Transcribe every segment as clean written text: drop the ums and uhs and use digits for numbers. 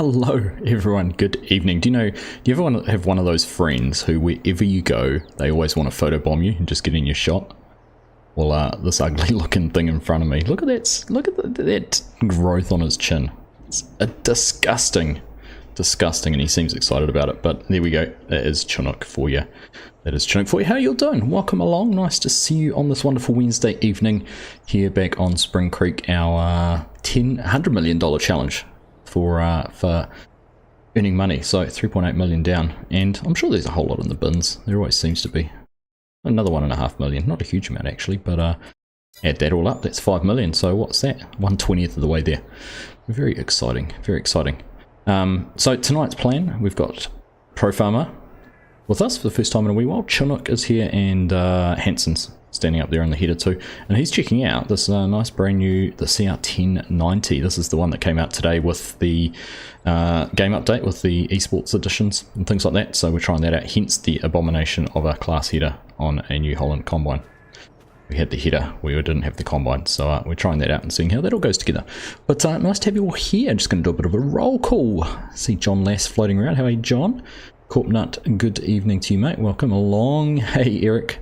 Hello everyone, good evening. Do you ever have one of those friends who wherever you go, they always want to photobomb you and just get in your shot? Well, this ugly looking thing in front of me, look at that growth on his chin. It's disgusting, and he seems excited about it, but there we go, that is Chinook for you. How you all doing? Welcome along, nice to see you on this wonderful Wednesday evening here back on Spring Creek, our $100 million challenge for earning money. So 3.8 million down, and I'm sure there's a whole lot in the bins. There always seems to be. Another 1.5 million, not a huge amount actually, but add that all up, that's 5 million. So what's that? 1/20th of the way there. Very exciting, very exciting. So tonight's plan, we've got Pro Farmer with us for the first time in a wee while. Chinook is here, and Hanson's standing up there in the header too, and he's checking out this nice brand new, the CR1090. This is the one that came out today with the game update with the esports editions and things like that, so we're trying that out, hence the abomination of a class header on a New Holland combine. We had the header, we didn't have the combine, so we're trying that out and seeing how that all goes together. But nice to have you all here. I'm just going to do a bit of a roll call. See John Lass floating around. How are you, John? Corpnut, good evening to you, mate. Welcome along. Hey, Eric.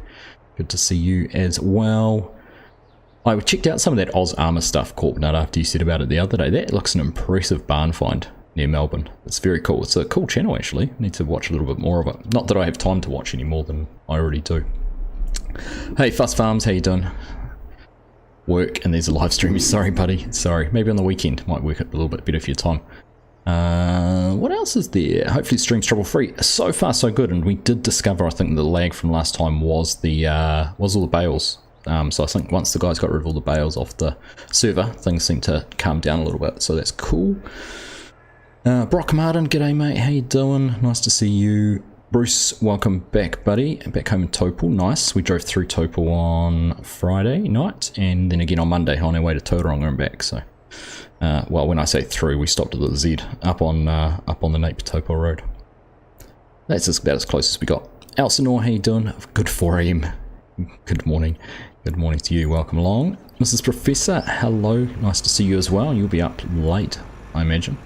Good to see you as well. I checked out some of that Oz Armour stuff, Corpnut, after you said about it the other day. That looks an impressive barn find near Melbourne. It's very cool. It's a cool channel, actually. Need to watch a little bit more of it. Not that I have time to watch any more than I already do. Hey, Fuss Farms, how you doing? Work, and there's a live stream. Sorry, buddy. Sorry. Maybe on the weekend. Might work a little bit better for your time. What else is there? Hopefully the stream's trouble free. So far so good, and we did discover, I think the lag from last time was the was all the bales. So I think once the guys got rid of all the bales off the server, things seem to calm down a little bit, so that's cool. Brock Martin, g'day mate, how you doing? Nice to see you. Bruce, welcome back, buddy. Back home in Topol, nice. We drove through Topol on Friday night, and then again on Monday on our way to Tauranga and back, so well, when I say through, we stopped at the Z up on the Nape Topol Road. That's about as close as we got. Elsinore, how you doing? Good 4 AM. Good morning. Good morning to you. Welcome along. Mrs. Professor, hello. Nice to see you as well. You'll be up late, I imagine.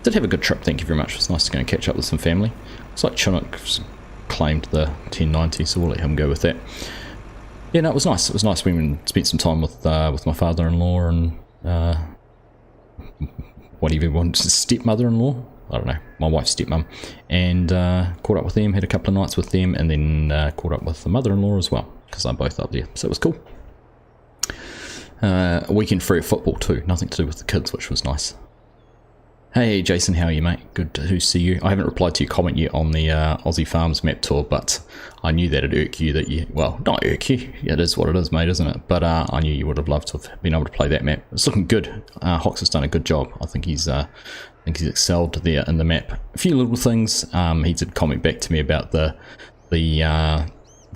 Did have a good trip, thank you very much. It was nice to go and catch up with some family. It's like Chinook claimed the 1090, so we'll let him go with that. Yeah, no, it was nice. It was nice. We spent some time with my father-in-law and whatever you want, stepmother-in-law, I don't know, my wife's stepmum, and caught up with them, had a couple of nights with them, and then caught up with the mother-in-law as well, because I'm both up there, so it was cool. A weekend free of football too, nothing to do with the kids, which was nice. Hey Jason, how are you, mate? Good to see you. I haven't replied to your comment yet on the Aussie Farms map tour, but I knew that'd irk you, that you, well, not irk you, it is what it is, mate, isn't it? But I knew you would have loved to have been able to play that map. It's looking good. Hox has done a good job. I think he's excelled there in the map. A few little things. He did comment back to me about the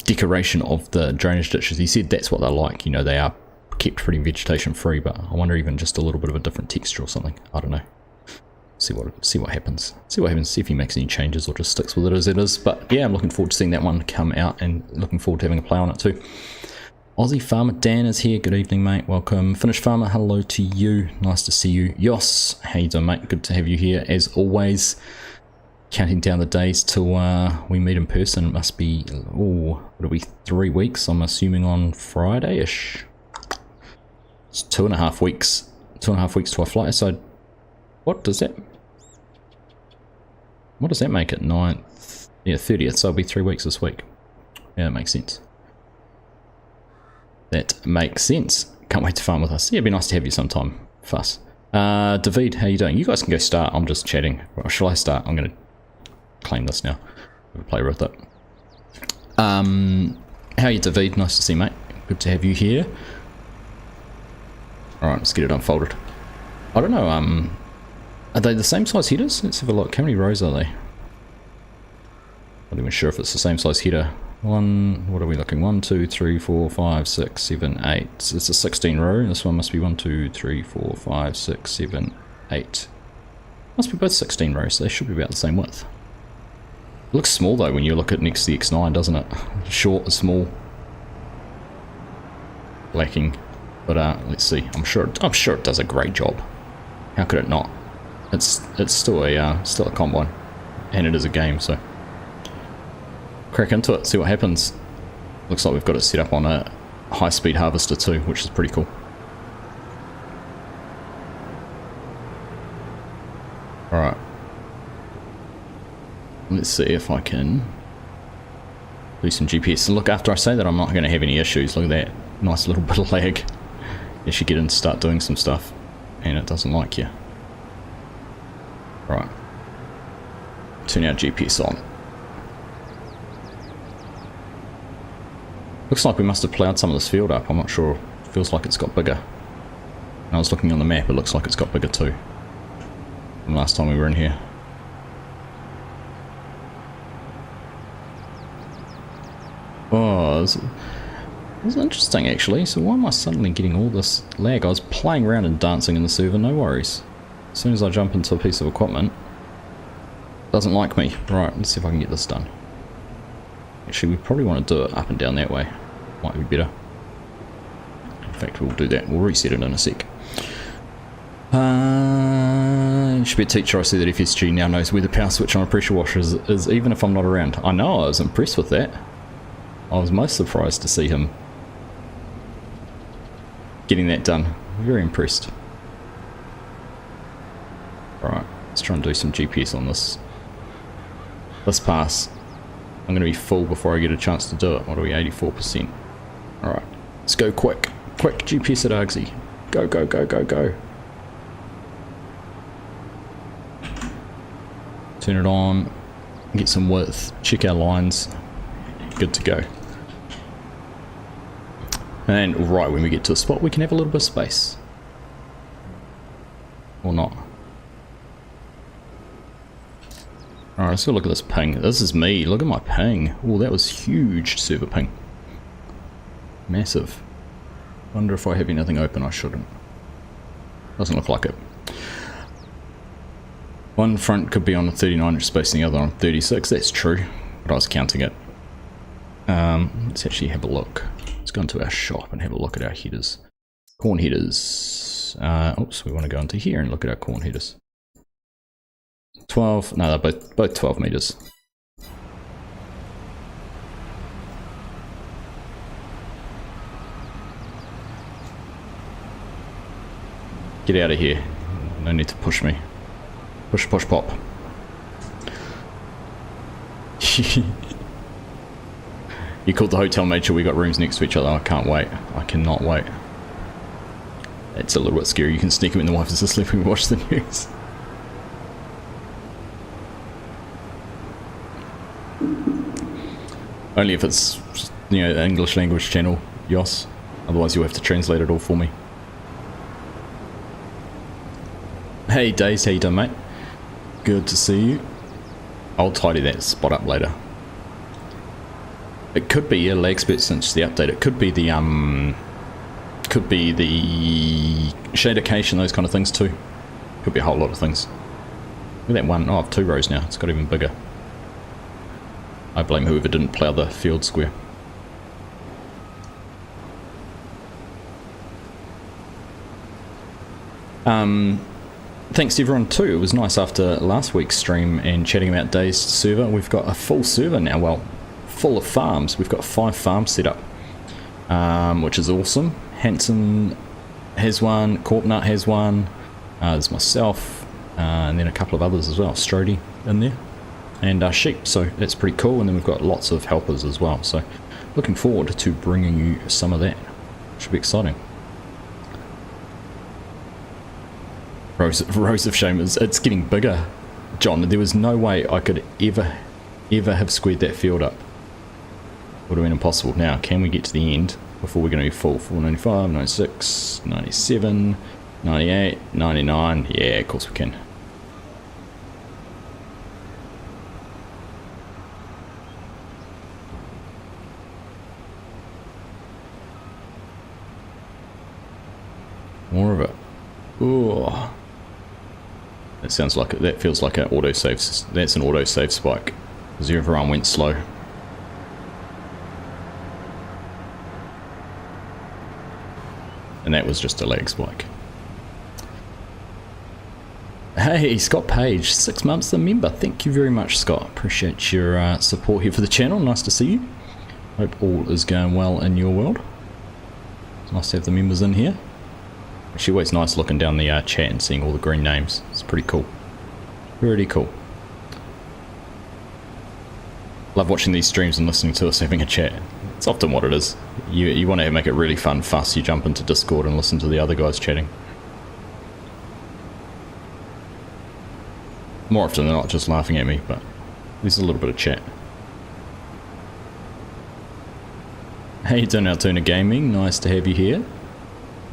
decoration of the drainage ditches. He said that's what they're like. You know, they are kept pretty vegetation free, but I wonder even just a little bit of a different texture or something. I don't know. See what happens. See if he makes any changes or just sticks with it as it is. But yeah, I'm looking forward to seeing that one come out and looking forward to having a play on it too. Aussie Farmer Dan is here. Good evening, mate. Welcome. Finnish Farmer, hello to you. Nice to see you. Yos, how you doing, mate? Good to have you here as always. Counting down the days till we meet in person. It must be, oh, what are we, 3 weeks? I'm assuming on Friday-ish. It's 2.5 weeks. 2.5 weeks to our flight. So what does that make it? 9th, yeah, 30th, so it'll be 3 weeks this week. Yeah, that makes sense. That makes sense. Can't wait to farm with us. Yeah, it'd be nice to have you sometime, Fuss. David, how you doing? You guys can go start. I'm just chatting. Or shall I start? I'm going to claim this now. Have a play with it. How are you, David? Nice to see you, mate. Good to have you here. Alright, let's get it unfolded. I don't know, are they the same size headers? Let's have a look. How many rows are they? Not even sure if it's the same size header. What are we looking? 1, 2, 3, 4, 5, 6, 7, 8. It's a 16 row. This one must be 1, 2, 3, 4, 5, 6, 7, 8. Must be both 16 rows, so they should be about the same width. It looks small though when you look at next to the X9, doesn't it? Short, small. Lacking. But let's see. I'm sure it does a great job. How could it not? it's still a combine, and it is a game, so crack into it, see what happens. Looks like we've got it set up on a high-speed harvester too, which is pretty cool. Alright. Let's see if I can do some GPS. And look, after I say that I'm not going to have any issues, look at that nice little bit of lag as you get in to start doing some stuff, and it doesn't like you. Right. Turn our GPS on. Looks like we must have ploughed some of this field up, I'm not sure. It feels like it's got bigger. When I was looking on the map, it looks like it's got bigger too from last time we were in here. Oh, this is interesting actually. So why am I suddenly getting all this lag? I was playing around and dancing in the server, no worries. As soon as I jump into a piece of equipment, it doesn't like me. Right, let's see if I can get this done. Actually, we probably want to do it up and down that way. Might be better. In fact, we'll do that. We'll reset it in a sec. Should be a teacher. I see that FSG now knows where the power switch on a pressure washer is even if I'm not around. I know, I was impressed with that. I was most surprised to see him getting that done. Very impressed. Alright, let's try and do some GPS on this. This pass. I'm going to be full before I get a chance to do it. What are we, 84%? Alright, let's go quick. Quick, GPS at Argsy. Go, go, go, go, go. Turn it on. Get some width. Check our lines. Good to go. And right when we get to a spot, we can have a little bit of space. Or not. Alright, let's go look at this ping. This is me. Look at my ping. Oh, that was huge server ping. Massive. Wonder if I have anything open. I shouldn't. Doesn't look like it. One front could be on a 39-inch space and the other on 36. That's true, but I was counting it. Let's actually have a look. Let's go into our shop and have a look at our headers. Corn headers. Oops, we want to go into here and look at our corn headers. 12, no, they're both 12 meters. Get out of here. No need to push me. Push, push, pop. You called the hotel, made sure we got rooms next to each other. I can't wait. I cannot wait. It's a little bit scary. You can sneak him in the wife is asleep and watch the news. Only if it's, you know, the English language channel, Yos. Otherwise you'll have to translate it all for me. Hey Days, how you doing, mate? Good to see you. I'll tidy that spot up later. It could be a lag split since the update. It could be the shader cache and those kind of things too. Could be a whole lot of things. Look at that one. Oh, I have 2 rows now. It's got even bigger. I blame whoever didn't plough the field square. Thanks to everyone too. It was nice after last week's stream and chatting about Days server. We've got a full server now. Well, full of farms. We've got 5 farms set up, which is awesome. Hanson has one. Corpnut has one. There's myself, and then a couple of others as well. Strody in there. And sheep, so that's pretty cool. And then we've got lots of helpers as well, so looking forward to bringing you some of that. Should be exciting. Rows of shame, it's getting bigger, John. There was no way I could ever have squared that field up. Would have been impossible. Now, can we get to the end before we're going to be full? 495, 96, 97, 98, 99, yeah, of course we can. More of it. Ooh. That sounds like it. That feels like an autosave. That's an autosave spike. Because everyone went slow. And that was just a lag spike. Hey, Scott Page, 6 months a member. Thank you very much, Scott. Appreciate your support here for the channel. Nice to see you. Hope all is going well in your world. It's nice to have the members in here. Actually, always nice looking down the chat and seeing all the green names. It's pretty cool. Pretty cool. Love watching these streams and listening to us having a chat. It's often what it is. You want to make it really fun, fast, you jump into Discord and listen to the other guys chatting. More often than not just laughing at me, but there's a little bit of chat. Hey, Altoona Gaming, nice to have you here.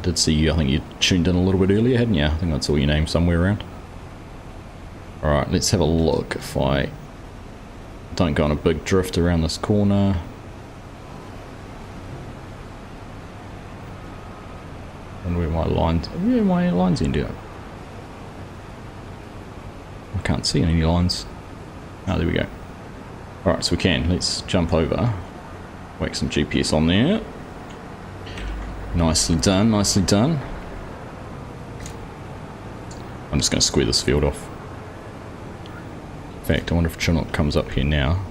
Did see you, I think you tuned in a little bit earlier, hadn't you? I think I saw your name somewhere around. Alright, let's have a look if I don't go on a big drift around this corner. And where my lines end up. I can't see any lines. Oh, there we go. Alright, so we can. Let's jump over. Whack some GPS on there. Nicely done, nicely done. I'm just going to square this field off. In fact, I wonder if Chinook comes up here now.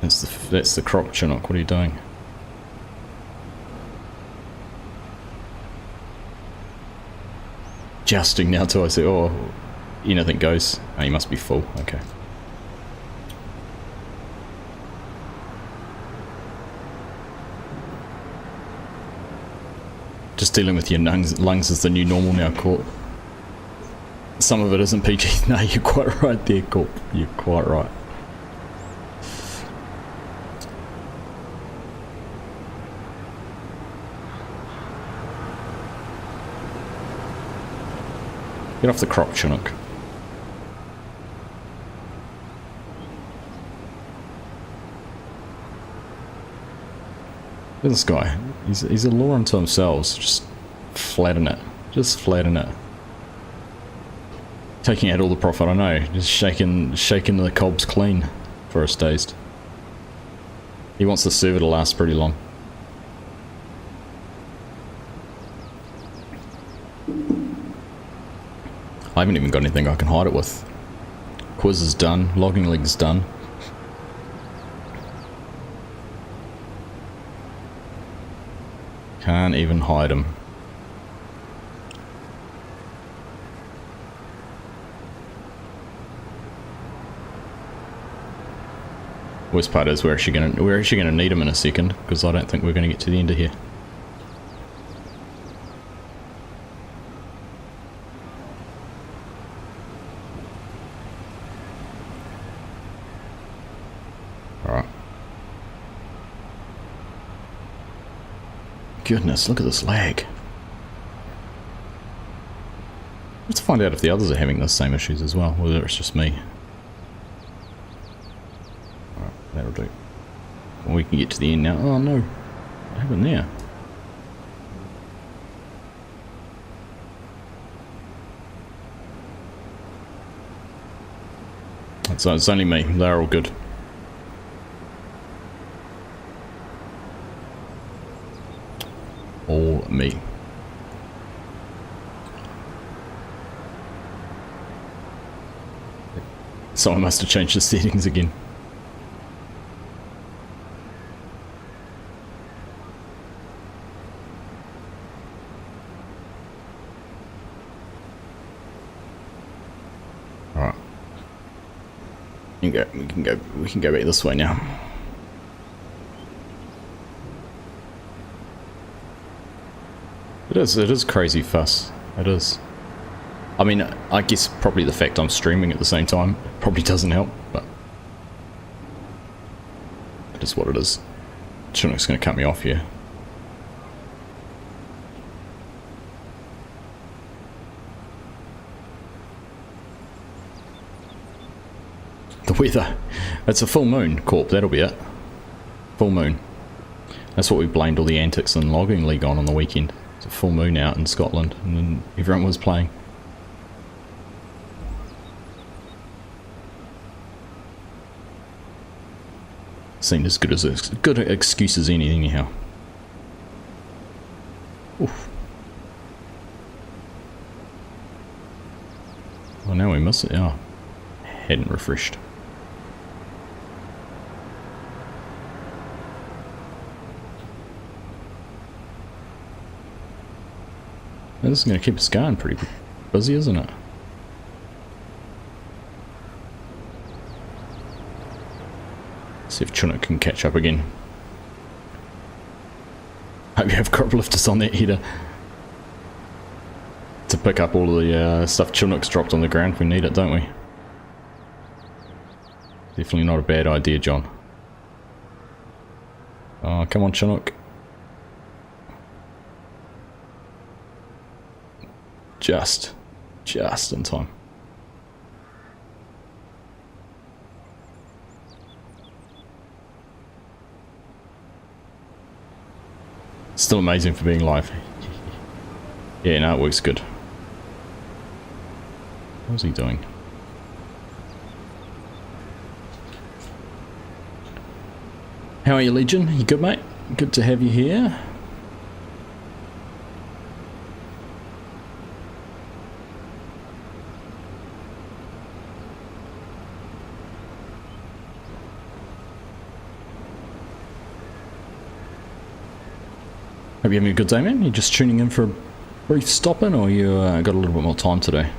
That's the crop, Chinook. What are you doing? Adjusting now till I say, oh, anything goes. Oh, you must be full. Okay. Just dealing with your lungs is the new normal now, Corp. Some of it isn't PG. No, you're quite right there, Corp. You're quite right. Get off the crop, Chinook. Look at this guy. He's a law unto himself. Just flatten it. Just flatten it. Taking out all the profit, I know. Just shaking the cobs clean for us dazed. He wants the server to last pretty long. I haven't even got anything I can hide it with. Quiz is done. Logging leg's done. Can't even hide him. Worst part is we're actually gonna need him in a second, because I don't think we're gonna get to the end of here. Alright. Goodness, look at this lag. Let's find out if the others are having the same issues as well, whether it's just me. Alright, that'll do. Well, we can get to the end now. Oh no, what happened there? It's only me, they're all good. All me. Someone must have changed the settings again. Alright. We can go back this way now. It is crazy fuss. It is. I mean, I guess probably the fact I'm streaming at the same time probably doesn't help, but it is what it is. Chinook's gonna cut me off here. The weather. It's a full moon, Corp, that'll be it. Full moon. That's what we blamed all the antics in Logging League on the weekend. It's a full moon out in Scotland, and then everyone was playing. Seemed as good an excuse as any, anyhow. Oof. Oh, now we miss it. Oh, hadn't refreshed. This is going to keep us going pretty busy, isn't it? See if Chinook can catch up again. Hope you have crop lifters on that header to pick up all the stuff Chinook's dropped on the ground. We need it, don't we? Definitely not a bad idea, John. Oh, come on, Chinook. Just in time. Still amazing for being live. Yeah, no, it works good. What was he doing? How are you, Legion? You good, mate? Good to have you here. Hope you're having a good day, man. You just tuning in for a brief stop-in, or you got a little bit more time today?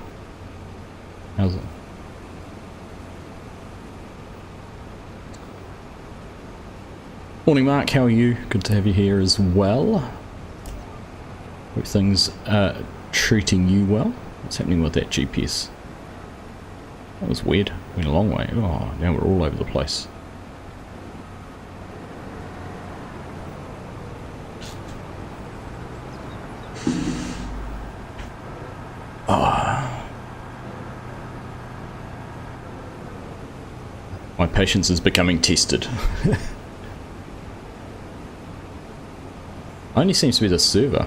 How's it? Morning, Mark. How are you? Good to have you here as well. Hope things are treating you well. What's happening with that GPS? That was weird. Went a long way. Oh, now we're all over the place. My patience is becoming tested. Only seems to be the server.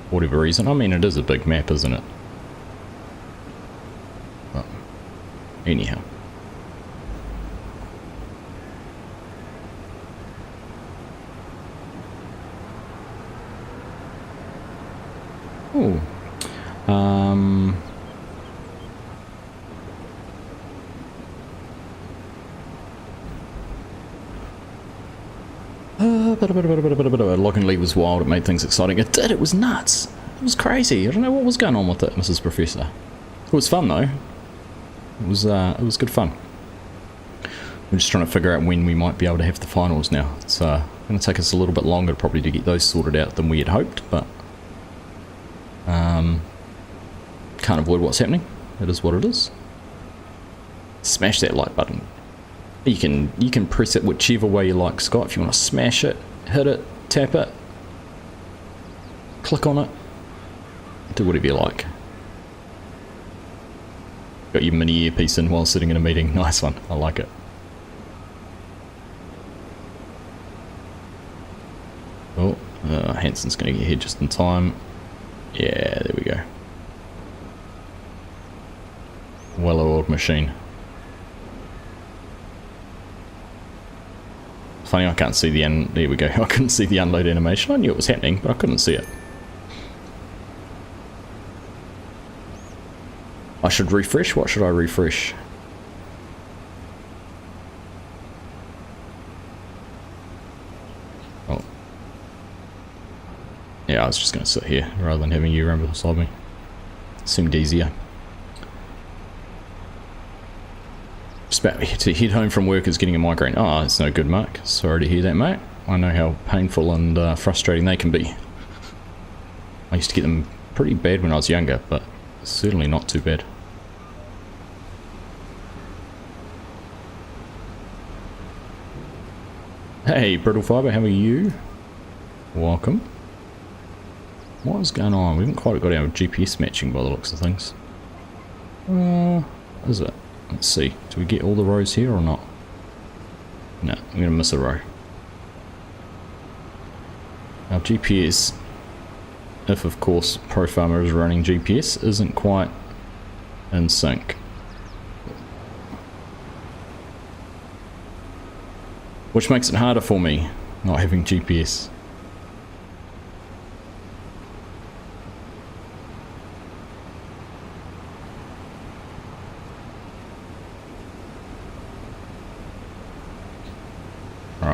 For whatever reason. I mean, it is a big map, isn't it? But anyhow. Oh. Logging lead was wild. It made things exciting. It did. It was nuts. It was crazy. I don't know what was going on with it, Mrs. Professor. It was fun though. It was good fun. We're just trying to figure out when we might be able to have the finals now. It's going to take us a little bit longer probably to get those sorted out than we had hoped, but can't avoid what's happening. It is what it is. Smash that like button. You can press it whichever way you like, Scott. If you want to smash it, hit it, tap it, click on it, do whatever you like. Got your mini earpiece in while sitting in a meeting. Nice one. I like it. Oh, Hanson's going to get here just in time. Yeah, there we go. Well-oiled machine. Funny, I can't see the there we go. I couldn't see the unload animation. I knew it was happening, but I couldn't see it. I should refresh? What should I refresh? Oh. Yeah, I was just going to sit here rather than having you run beside me. Seemed easier. Just about to head home from work is getting a migraine. Oh, it's no good, Mark. Sorry to hear that, mate. I know how painful and frustrating they can be. I used to get them pretty bad when I was younger, but certainly not too bad. Hey, Brittle Fibre, how are you? Welcome. What is going on? We haven't quite got our GPS matching by the looks of things. What is it? Let's see. Do we get all the rows here or not? No, I'm going to miss a row. Our GPS, if of course Pro Farmer is running GPS, isn't quite in sync. Which makes it harder for me, not having GPS.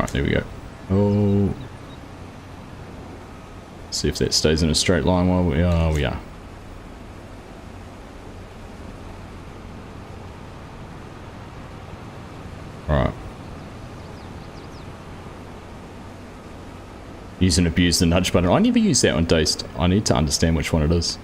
Alright, there we go. Oh. See if that stays in a straight line while we are. We are. Alright. Use and abuse the nudge button. I never use that on Dazed. I need to understand which one it is.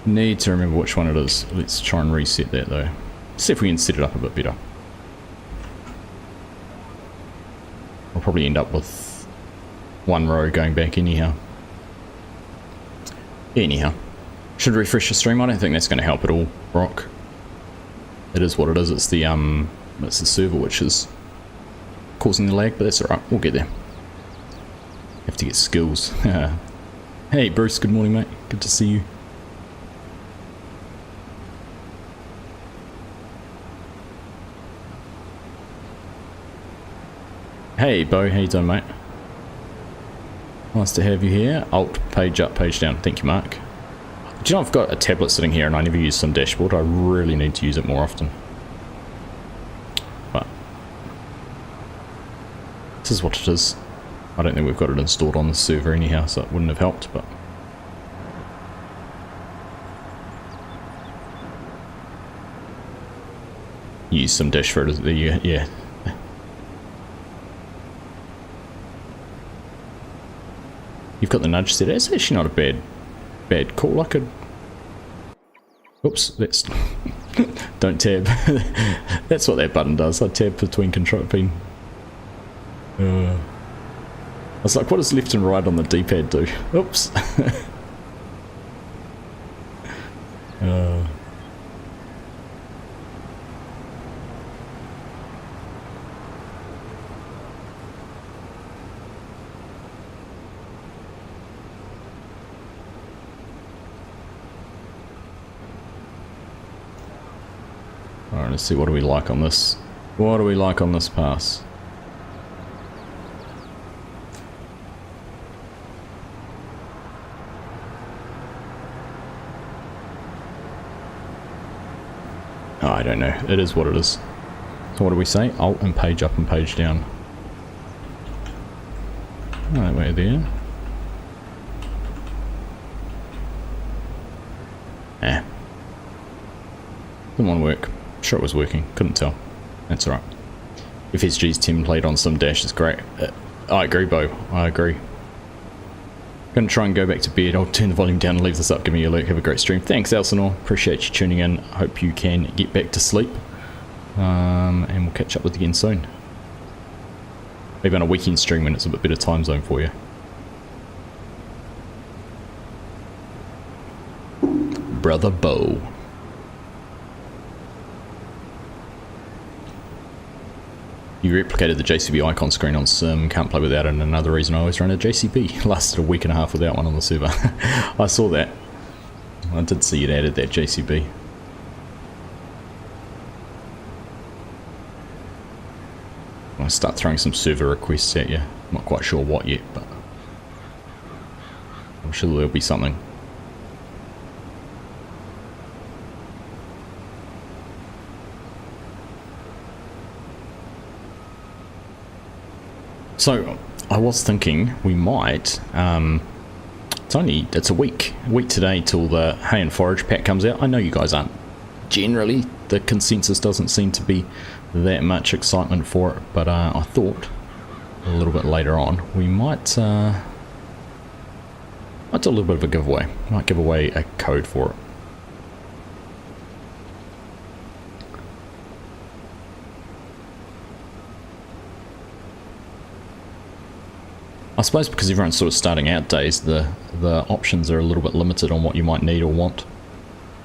Need to remember which one it is. Let's try and reset that though. See if we can set it up a bit better. I'll probably end up with one row going back anyhow. Anyhow. Should refresh the stream. I don't think that's going to help at all, Brock. It is what it is. It's the server which is causing the lag, but that's alright. We'll get there. Have to get skills. Hey Bruce, good morning mate. Good to see you. Hey Bo, how you doing mate? Nice to have you here. Alt, page up, page down. Thank you Mark. Do you know I've got a tablet sitting here and I never use some dashboard. I really need to use it more often. But this is what it is. I don't think we've got it installed on the server anyhow, so it wouldn't have helped, but use some dashboard. Yeah. You've got the nudge set. It's actually not a bad call. I could... Oops, that's... Don't tab. That's what that button does. I tab between control pin. I was like, what does left and right on the D-pad do? Oops. Alright, let's see, what do we like on this? What do we like on this pass? Oh, I don't know. It is what it is. So what do we say? Alt and page up and page down. Right, way there. Didn't want to work. Sure it was working. Couldn't tell. That's alright. If SG's template on some dash is great. I agree, Bo. I agree. Gonna try and go back to bed. I'll turn the volume down and leave this up. Give me a look. Have a great stream. Thanks, Elsinore. Appreciate you tuning in. Hope you can get back to sleep. And we'll catch up with you again soon. Maybe on a weekend stream when it's a bit better time zone for you. Brother Bo. You replicated the JCB icon screen on Sim, can't play without it, and another reason I always run a JCB. Lasted a week and a half without one on the server. I saw that. I did see it added that JCB. I'll start throwing some server requests at you. I'm not quite sure what yet, but I'm sure there'll be something. So, I was thinking we might, it's a week today till the hay and forage pack comes out. I know you guys aren't, generally, the consensus doesn't seem to be that much excitement for it, but I thought a little bit later on we might do a little bit of a giveaway. Might give away a code for it. I suppose because everyone's sort of starting out days, the options are a little bit limited on what you might need or want.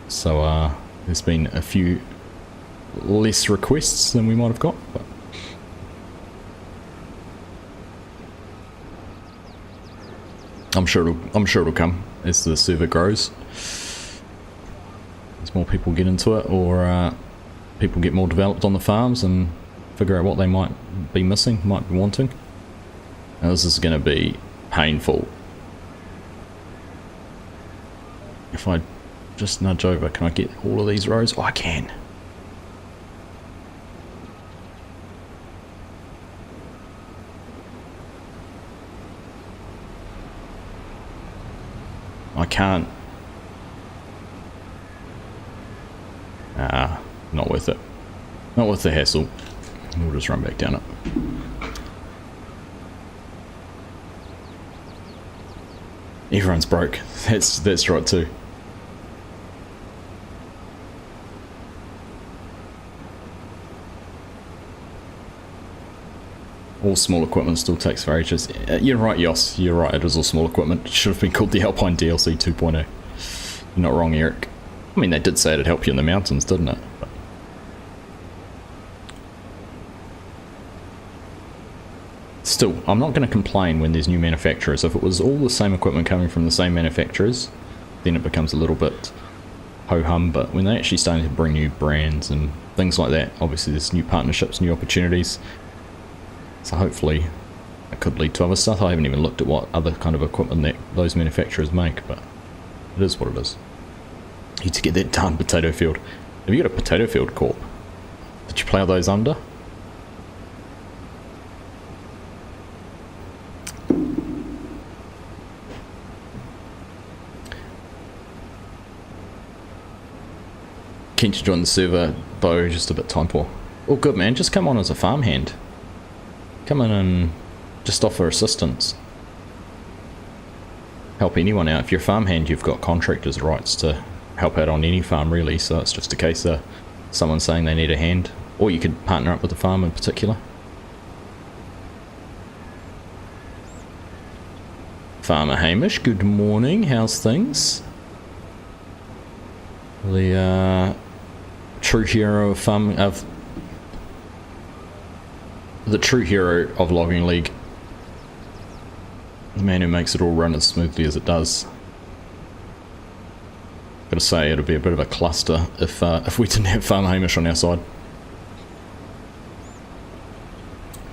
So there's been a few less requests than we might have got, but I'm sure it'll come as the server grows. As more people get into it, or people get more developed on the farms and figure out what they might be missing, might be wanting. Now this is going to be painful. If I just nudge over, can I get all of these rows? Oh, I can. I can't. Not worth it. Not worth the hassle. We'll just run back down it. Everyone's broke. That's right too. All small equipment still takes for ages. You're right, Yoss. You're right. It is all small equipment. It should have been called the Alpine DLC 2.0. You're not wrong, Eric. I mean, they did say it'd help you in the mountains, didn't it? But still, I'm not going to complain when there's new manufacturers. If it was all the same equipment coming from the same manufacturers, then it becomes a little bit ho-hum. But when they're actually starting to bring new brands and things like that, obviously there's new partnerships, new opportunities. So hopefully it could lead to other stuff. I haven't even looked at what other kind of equipment that those manufacturers make, but it is what it is. You need to get that darn potato field. Have you got a potato field, Corp? Did you plough those under? Keen to join the server, though just a bit time poor. Oh good man, just come on as a farmhand. Come in and just offer assistance. Help anyone out. If you're a farmhand, you've got contractors' rights to help out on any farm really, so it's just a case of someone saying they need a hand, or you could partner up with the farm in particular. Farmer Hamish, good morning, how's things? The true hero of farming, of the true hero of Logging League. The man who makes it all run as smoothly as it does. Gotta say, it'd be a bit of a cluster if we didn't have Farmer Hamish on our side.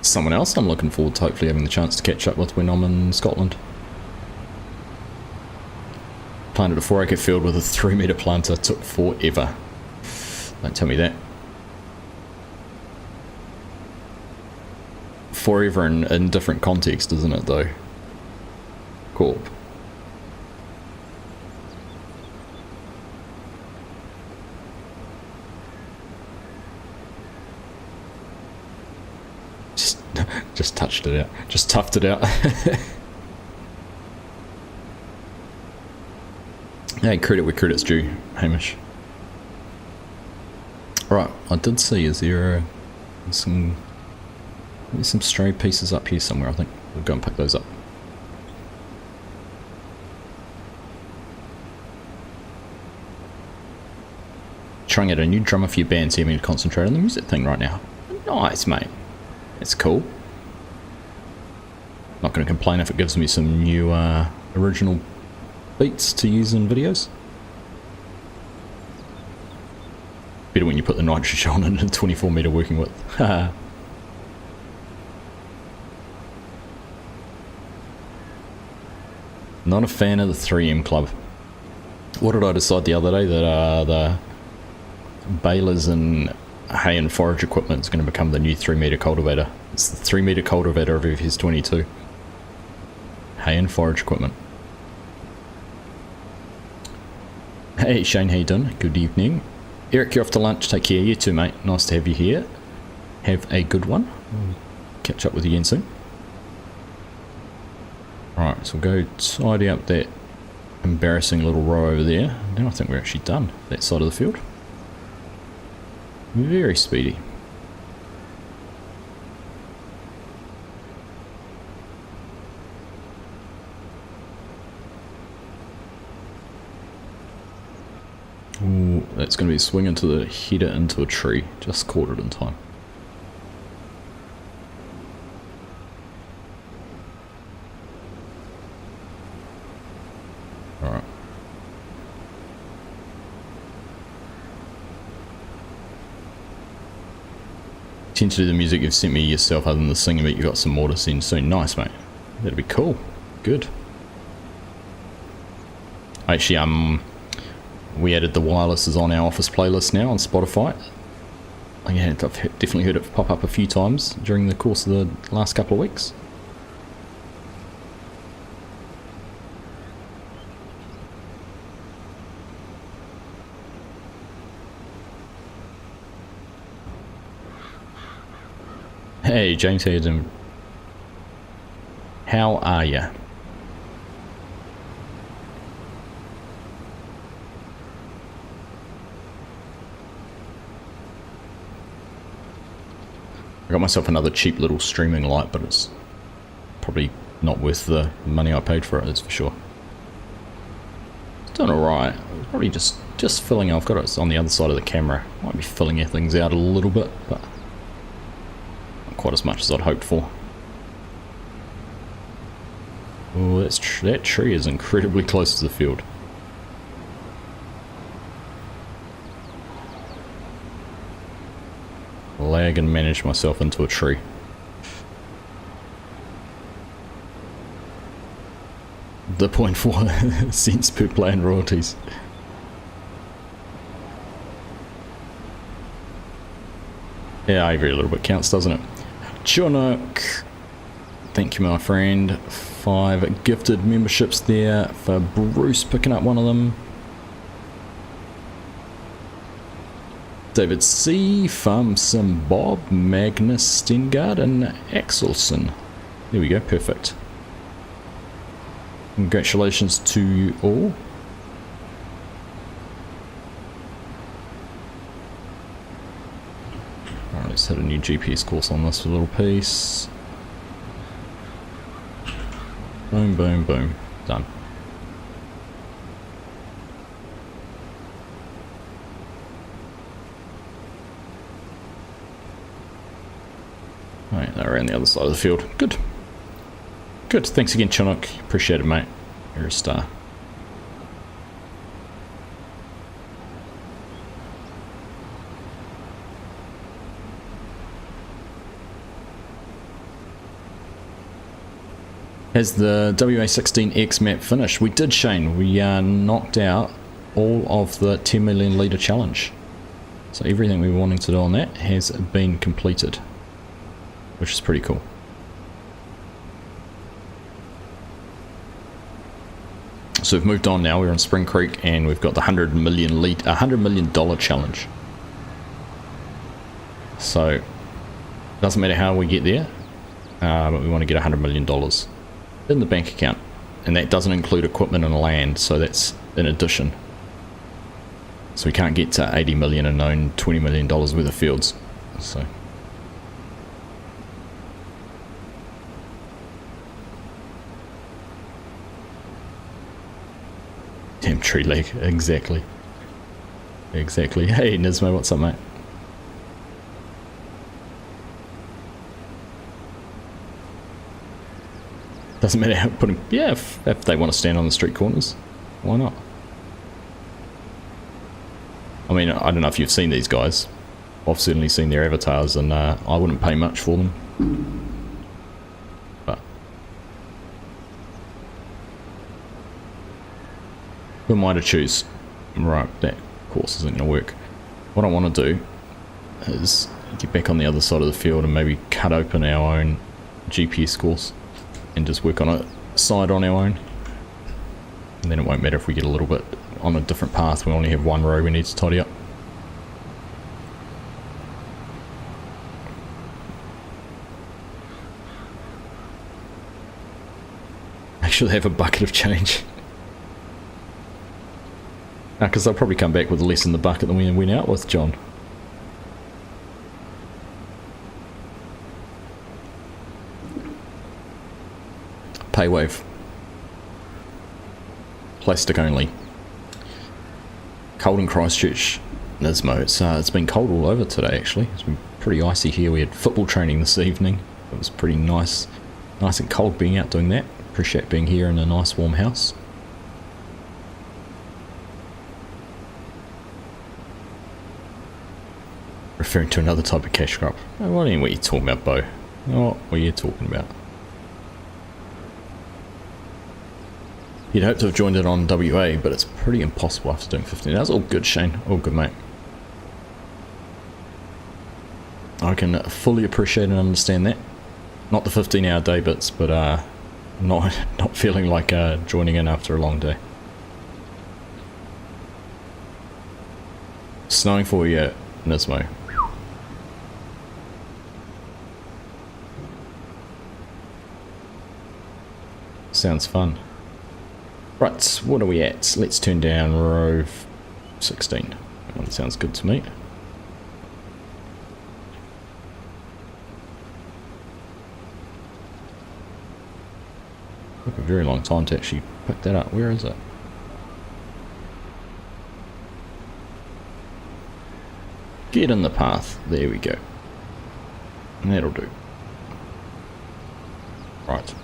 Someone else I'm looking forward to hopefully having the chance to catch up with when I'm in Scotland. Planted a 4-acre field with a 3-metre planter. Took forever. Don't tell me that. Forever in different context, isn't it though? Corp. Just touched it out. Just toughed it out. Hey, credit where credit's due, Hamish. Right, I did see, is there some stray pieces up here somewhere, I think. We'll go and pick those up. Trying out a new drummer for your band, so you need to concentrate on the music thing right now. Nice, mate. That's cool. Not going to complain if it gives me some new original beats to use in videos. Better when you put the nitrogen on in a 24-metre working width. Haha. Not a fan of the 3M Club. What did I decide the other day? That the balers and hay and forage equipment is going to become the new 3-metre cultivator. It's the 3-metre cultivator of FS 22. Hay and forage equipment. Hey Shane, how you doing? Good evening. Eric, you're off to lunch. Take care. You too, mate. Nice to have you here. Have a good one. We'll catch up with you again soon. Alright, so we'll go tidy up that embarrassing little row over there. Then I think we're actually done. That side of the field. Very speedy. Ooh, that's going to be a swing into the header into a tree. Just caught it in time. Alright. Tend to do the music you've sent me yourself other than the singing, but you got some more to send soon. Nice, mate. That'd be cool. Good. Actually, we added the wireless on our office playlist now on Spotify. I've definitely heard it pop up a few times during the course of the last couple of weeks. Hey, James Hayden. How are ya? I got myself another cheap little streaming light, but it's probably not worth the money I paid for it, that's for sure. It's doing alright. Probably just filling. I've got it on the other side of the camera. Might be filling things out a little bit, but not quite as much as I'd hoped for. Oh, that tree is incredibly close to the field. Lag and manage myself into a tree. The 0.4 cents per play in royalties. Yeah, every little bit counts, doesn't it? Chinook, thank you, my friend. 5 gifted memberships there for Bruce, picking up one of them. David C, Farmson Bob, Magnus Stengard, and Axelson. There we go, perfect. Congratulations to you all. Alright, let's hit a new GPS course on this little piece. Boom, boom, boom. Done. Alright, they're around the other side of the field. Good. Good. Thanks again, Chinook. Appreciate it, mate. You're a star. Has the WA16X map finished? We did, Shane. We knocked out all of the 10 million litre challenge. So everything we were wanting to do on that has been completed, which is pretty cool. So we've moved on now. We're on Spring Creek and we've got the $100 million challenge. So doesn't matter how we get there, but we want to get $100 million in the bank account, and that doesn't include equipment and land, so that's in addition. So we can't get to 80 million and own $20 million worth of fields. So damn tree leg, exactly. Exactly. Hey Nismo, what's up, mate? Doesn't matter how putting, yeah, if they want to stand on the street corners, why not? I mean, I don't know if you've seen these guys. I've certainly seen their avatars, and I wouldn't pay much for them. But who am I to choose? Right, that course isn't going to work. What I want to do is get back on the other side of the field and maybe cut open our own GPS course and just work on a side on our own, and then it won't matter if we get a little bit on a different path. We only have one row we need to tidy up. Make sure they have a bucket of change. Because they'll probably come back with less in the bucket than we went out with, John. Paywave. Plastic only. Cold in Christchurch, Nismo. It's been cold all over today, actually. It's been pretty icy here. We had football training this evening. It was pretty nice and cold being out doing that. Appreciate being here in a nice warm house. Referring to another type of cash crop. Oh, what are you talking about, Bo? What are you talking about? You'd hope to have joined it on WA, but it's pretty impossible after doing 15 hours. All good, Shane. All good, mate. I can fully appreciate and understand that. Not the 15-hour day bits, but not feeling like joining in after a long day. Snowing for you, Nismo. Sounds fun. Right, what are we at? Let's turn down row 16. That one sounds good to me. Took a very long time to actually pick that up. Where is it? Get in the path. There we go. And that'll do. Right.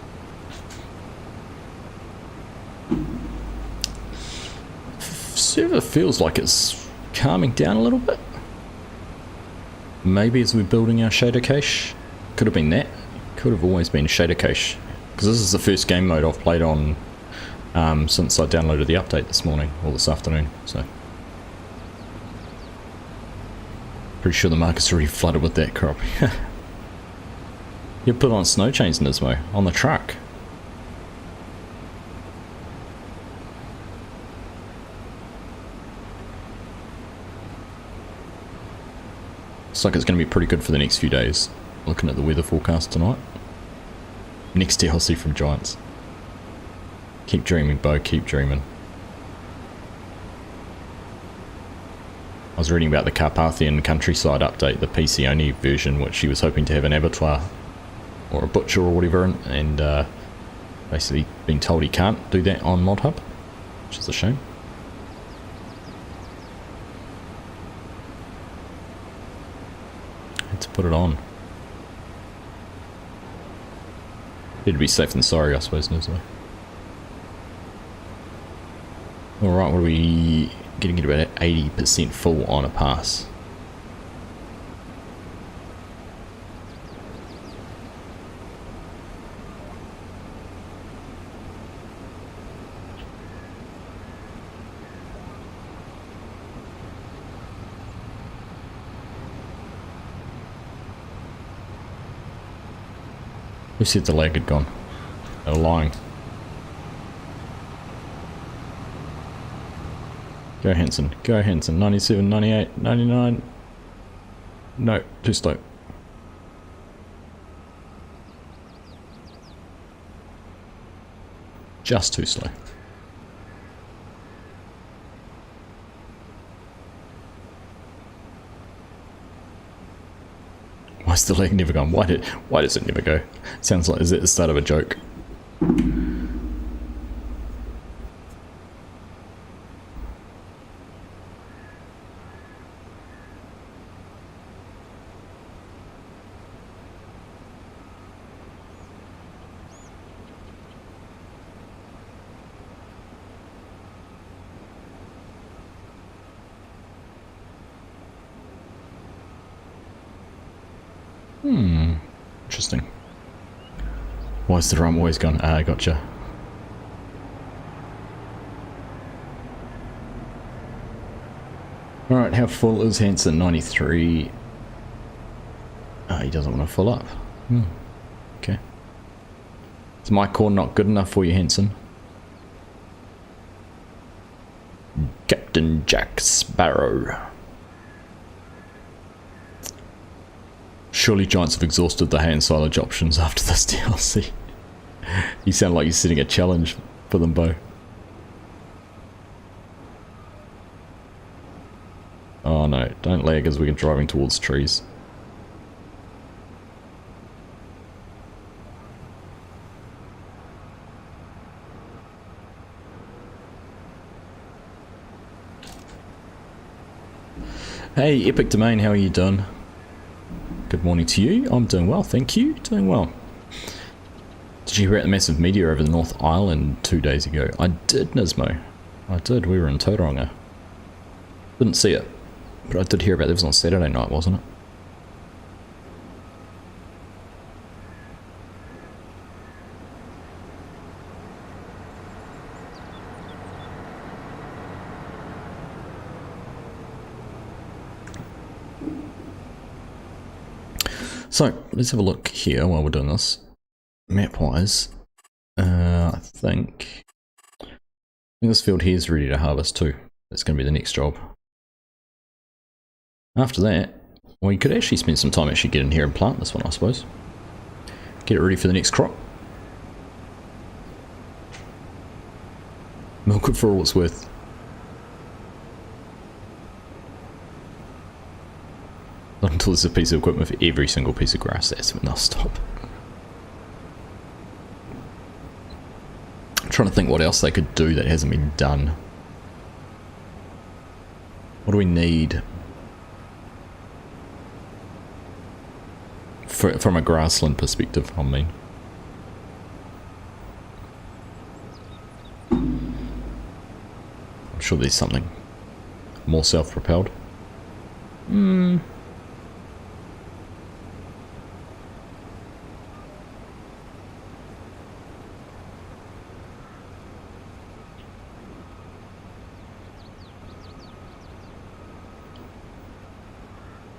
Server feels like it's calming down a little bit. Maybe as we're building our shader cache. Could have been that. Could have always been a shader cache. Because this is the first game mode I've played on since I downloaded the update this morning, or this afternoon, so. Pretty sure the market's already flooded with that crop. You put on snow chains, Nismo, on the truck. Looks like it's going to be pretty good for the next few days. Looking at the weather forecast tonight. Next DLC from Giants. Keep dreaming, Bo, keep dreaming. I was reading about the Carpathian Countryside update, the PC only version, which she was hoping to have an abattoir or a butcher or whatever, and basically being told he can't do that on Mod Hub, which is a shame. Had to put it on. Better be safe than sorry, I suppose, no? Alright, what are we getting at about 80% full on a pass? Who said the lag had gone? They were lying. Go Hanson, go Hanson. 97, 98, 99. No, too slow. Just too slow. Why's the leg never gone? Why does it never go? Sounds like, is it the start of a joke? Interesting. Why's the drum always gone? Ah, gotcha. Alright, how full is Hanson? 93. Ah, he doesn't want to fill up. Okay. Is my core not good enough for you, Hanson? Captain Jack Sparrow. Surely Giants have exhausted the hand silage options after this DLC. You sound like you're setting a challenge for them, Bo. Oh no, don't lag as we're driving towards trees. Hey, Epic Domain, how are you doing? Good morning to you. I'm doing well, thank you. Doing well. Did you hear about the massive meteor over the North Island 2 days ago? I did, Nismo. I did. We were in Tauranga. Didn't see it, but I did hear about it. It was on Saturday night, wasn't it? So, let's have a look here while we're doing this. Map-wise, I think this field here is ready to harvest too. That's going to be the next job. After that, well, you could actually spend some time actually get in here and plant this one, I suppose. Get it ready for the next crop. Milk it for all it's worth. Not until there's a piece of equipment for every single piece of grass. That's when they'll stop. I'm trying to think what else they could do that hasn't been done. What do we need? From a grassland perspective, I mean. I'm sure there's something more self-propelled.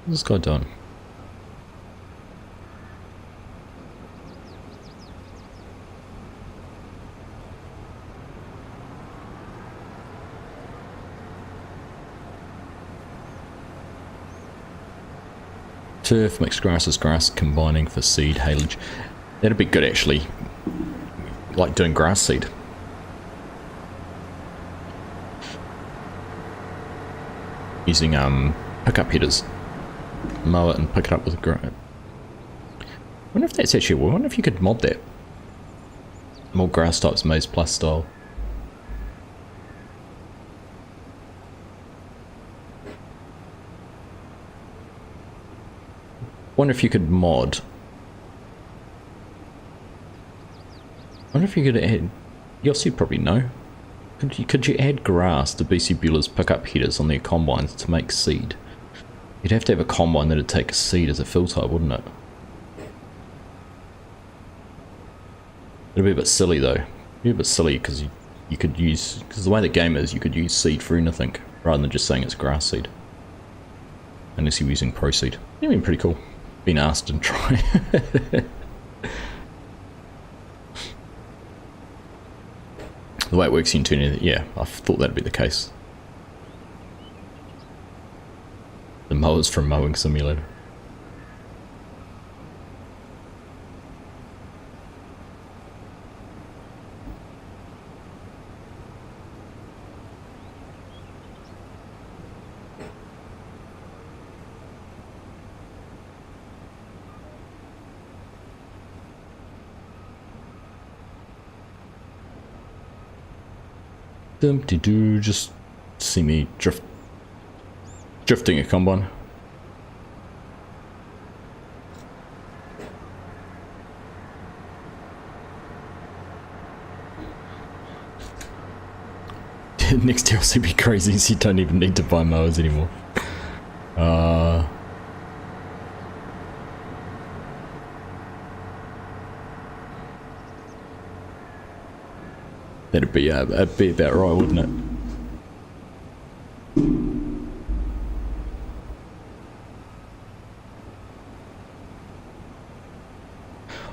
What's this guy doing? Turf, mixed grasses, grass combining for seed haylage. That'd be good actually. Like doing grass seed. Using pickup headers. Mow it and pick it up with a grass. I wonder if that's actually, I wonder if you could mod that. More grass types, maize plus style. Wonder if you could mod. Wonder if you could add. Yes, you probably know. Could you add grass to BC Bueller's pickup headers on their combines to make seed? You'd have to have a combine that'd take a seed as a fill type, wouldn't it? It'd be a bit silly though. It'd be a bit silly because you could use, because the way the game is, you could use seed for anything rather than just saying it's grass seed. Unless you're using pro seed. It'd be pretty cool. Been asked and try. The way it works in Tuning, yeah, I thought that'd be the case. The mowers from Mowing Simulator. Dum-de-doo, just see me drifting a combine. Next DLC be crazy, so you don't even need to buy mowers anymore. That'd be about right, wouldn't it?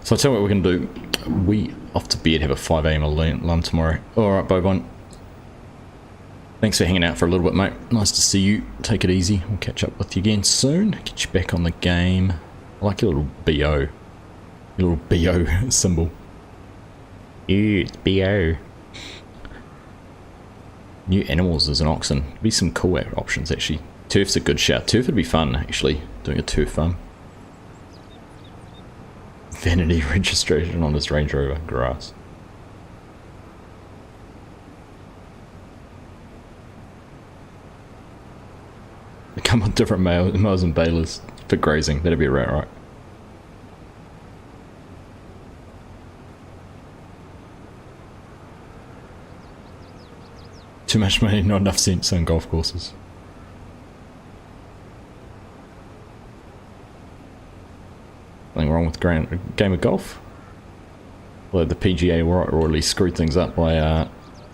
So I tell you what we're gonna do. We off to bed, have a 5 AM alarm tomorrow. Alright, Bobon. Thanks for hanging out for a little bit, mate. Nice to see you. Take it easy. We'll catch up with you again soon. Get you back on the game. I like your little BO. Your little BO symbol. Yeah, it's BO. New animals as an oxen. Be some cool options actually. Turf's a good shout. Turf would be fun actually. Doing a turf farm. Vanity registration on his Range Rover. Grass. They come with different mowers and balers for grazing. That'd be right. Too much money, not enough sense on golf courses. Nothing wrong with a game of golf. Although the PGA or at least screwed things up by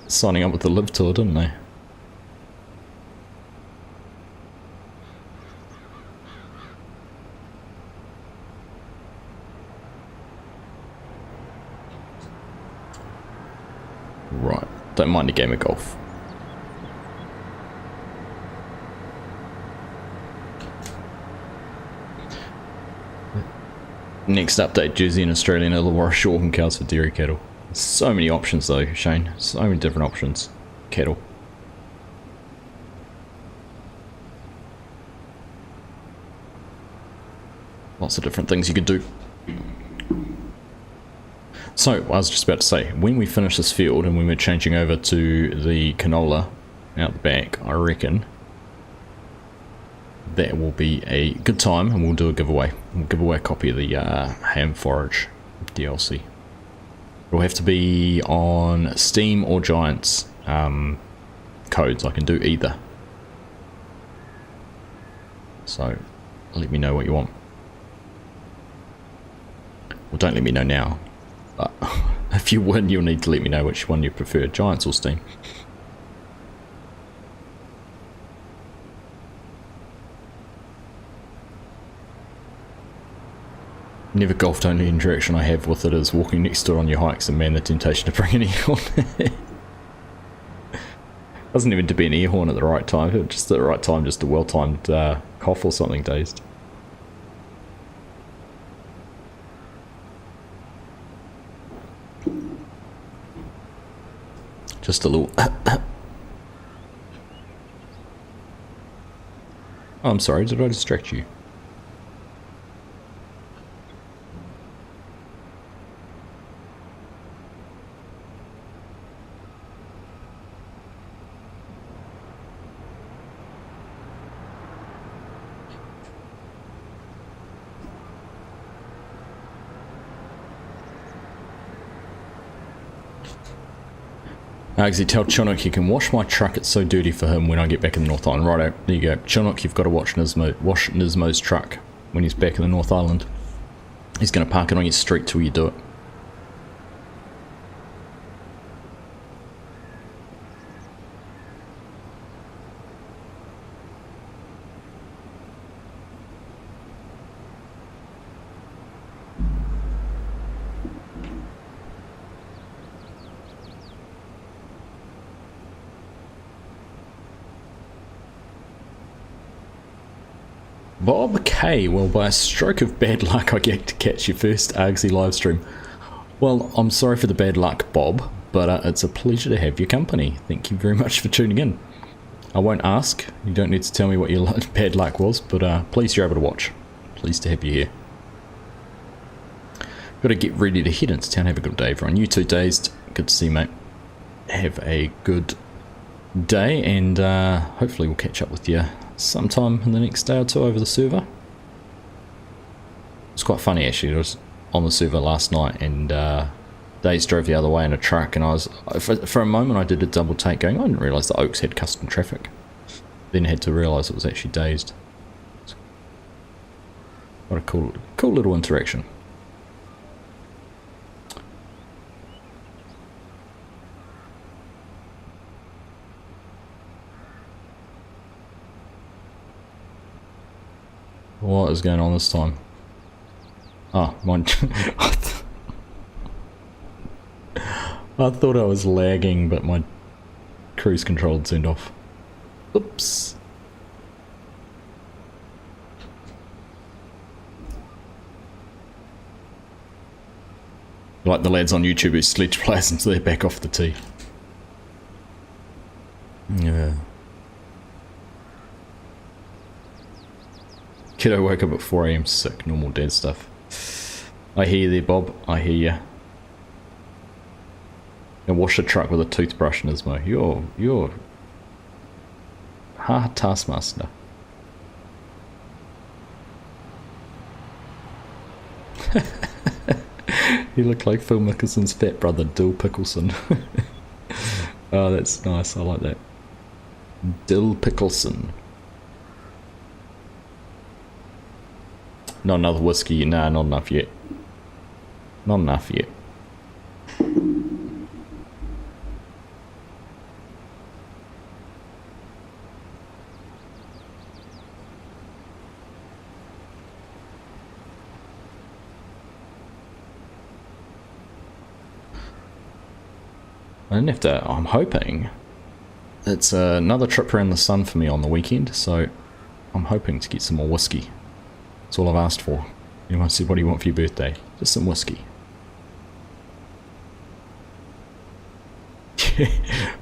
signing up with the Live Tour, didn't they? Right, don't mind a game of golf. Next update, Jersey and Australian Illawarra short and cows for dairy cattle. So many options though, Shane. So many different options. cattle. Lots of different things you could do. So, I was just about to say, when we finish this field and when we're changing over to the canola out the back, I reckon that will be a good time and we'll do a giveaway. We'll give away a copy of the Ham Forage DLC. It'll have to be on Steam or Giants codes. I can do either. So, let me know what you want. Well, don't let me know now. But if you win, you'll need to let me know which one you prefer, Giants or Steam. Never golfed, only interaction I have with it is walking next door on your hikes, and man, the temptation to bring an ear horn. Doesn't even to be an ear horn at the right time, just at the right time, just a well-timed cough or something dazed. Just a little... Oh, I'm sorry, did I distract you? Argsy, tell Chinook he can wash my truck, it's so dirty for him when I get back in the North Island. Righto, there you go. Chinook, you've got to wash Nismo's truck when he's back in the North Island. He's going to park it on your street till you do it. Bob K. Well, by a stroke of bad luck, I get to catch your first Argsy livestream. Well, I'm sorry for the bad luck, Bob, but it's a pleasure to have your company. Thank you very much for tuning in. I won't ask. You don't need to tell me what your bad luck was, but pleased you're able to watch. Pleased to have you here. Got to get ready to head into town. Have a good day, everyone. You too, Dazed. Good to see you, mate. Have a good day, and hopefully we'll catch up with you sometime in the next day or two over the server. It's quite funny actually. I was on the server last night and Daze drove the other way in a truck, and I was for a moment I did a double take going, I didn't realise the Oaks had custom traffic. Then had to realise it was actually Dazed. What a cool little interaction. What is going on this time? Oh, mine. I thought I was lagging, but my cruise control had turned off. Oops. Like the lads on YouTube who sledge players until they're back off the tee. Yeah. Kiddo woke up at 4 AM sick, normal dad stuff. I hear you there, Bob. I hear you. And wash the truck with a toothbrush, Nismo. You're hard taskmaster. You look like Phil Mickelson's fat brother, Dill Pickleson. Oh, that's nice. I like that. Dill Pickleson. Not another whiskey. Nah, not enough yet. Not enough yet. I didn't have to. I'm hoping it's another trip around the sun for me on the weekend, so I'm hoping to get some more whiskey. That's all I've asked for. Anyone said, what do you want for your birthday? Just some whiskey.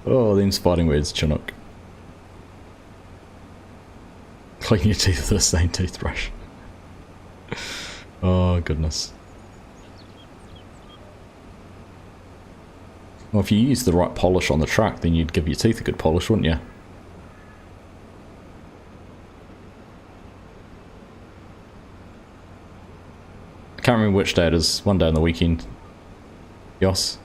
Oh, them's fighting words, Chinook. Clean your teeth with the same toothbrush. Oh, goodness. Well, if you use the right polish on the truck, then you'd give your teeth a good polish, wouldn't you? I can't remember which day it is. One day on the weekend. Yos.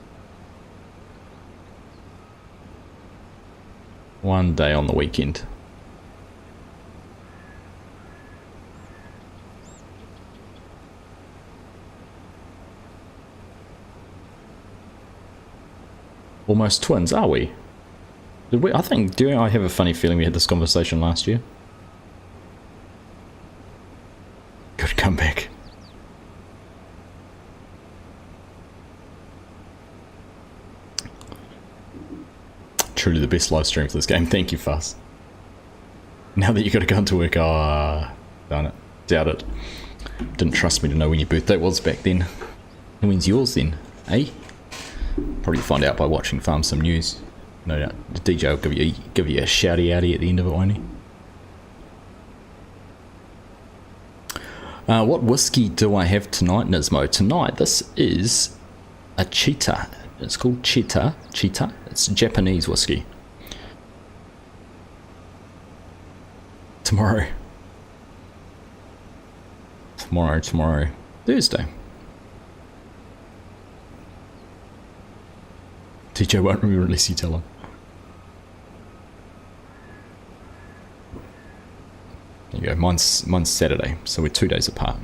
One day on the weekend. Almost twins, are we? Did we? I think, I have a funny feeling we had this conversation last year. Good comeback. Truly the best live stream for this game. Thank you, Fuss. Now that you got to go into work, darn it. Doubt it. Didn't trust me to know when your birthday was back then. And when's yours then, eh? Probably find out by watching Farm Sim News. No doubt. The DJ will give you a shouty outy at the end of it, won't he? What whiskey do I have tonight, Nismo? Tonight, this is a Cheetah. It's called Cheetah. Cheetah. It's Japanese whiskey. Tomorrow. Thursday. TJ won't remember unless you tell him. There you go. Mine's Saturday, so we're 2 days apart.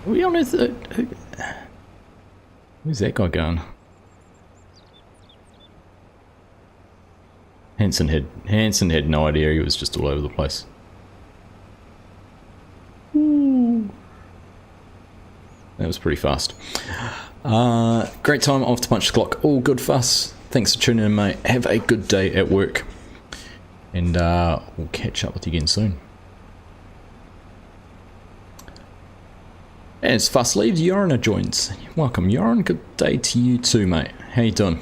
Are we on Earth? Where's that guy going? Hanson had no idea. He was just all over the place. Ooh. That was pretty fast. Great time off to punch the clock. All good, Fuss. Thanks for tuning in, mate. Have a good day at work, and we'll catch up with you again soon. As Fuss leaves, Yorina joins. Welcome, Yorin. Good day to you too, mate. How you doing?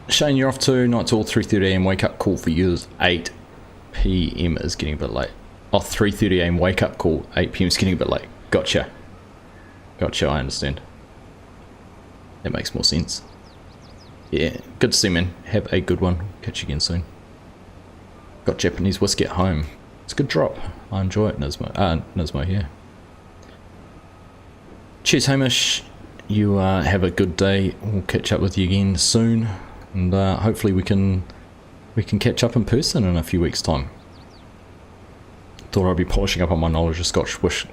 Shane, you're off to not till 3:30 AM wake up call for you is 8 PM is getting a bit late. Oh, 3:30 AM wake up call, 8 PM is getting a bit late. Gotcha, I understand. That makes more sense. Yeah, good to see you, man. Have a good one. Catch you again soon. Got Japanese whiskey at home. It's a good drop. I enjoy it, Nismo. Nismo, yeah. Cheers, Hamish. You have a good day. We'll catch up with you again soon. And hopefully we can catch up in person in a few weeks' time. Thought I'd be polishing up on my knowledge of Scottish whiskey.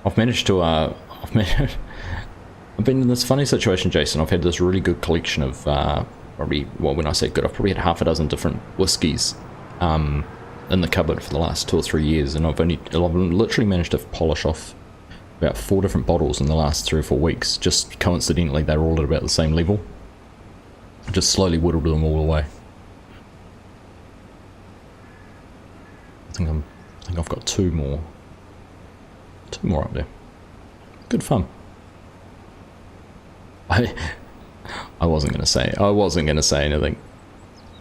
I've been in this funny situation, Jason. I've had this really good collection of when I say good, I've probably had half a dozen different whiskies in the cupboard for the last 2 or 3 years, and I've literally managed to polish off about 4 different bottles in the last 3 or 4 weeks. Just coincidentally, they're all at about the same level. I just slowly whittled them all away. I think I've got 2 more. 2 more up there. Good fun. I wasn't gonna say anything,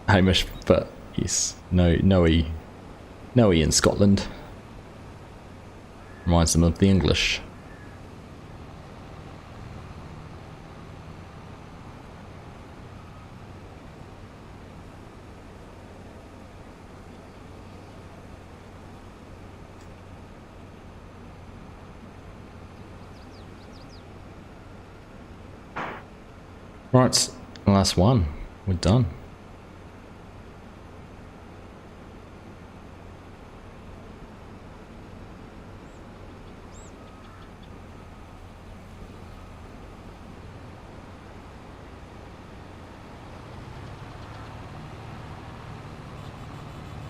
Hamish, but yes, no E in Scotland. Reminds them of the English. Right, last one. We're done.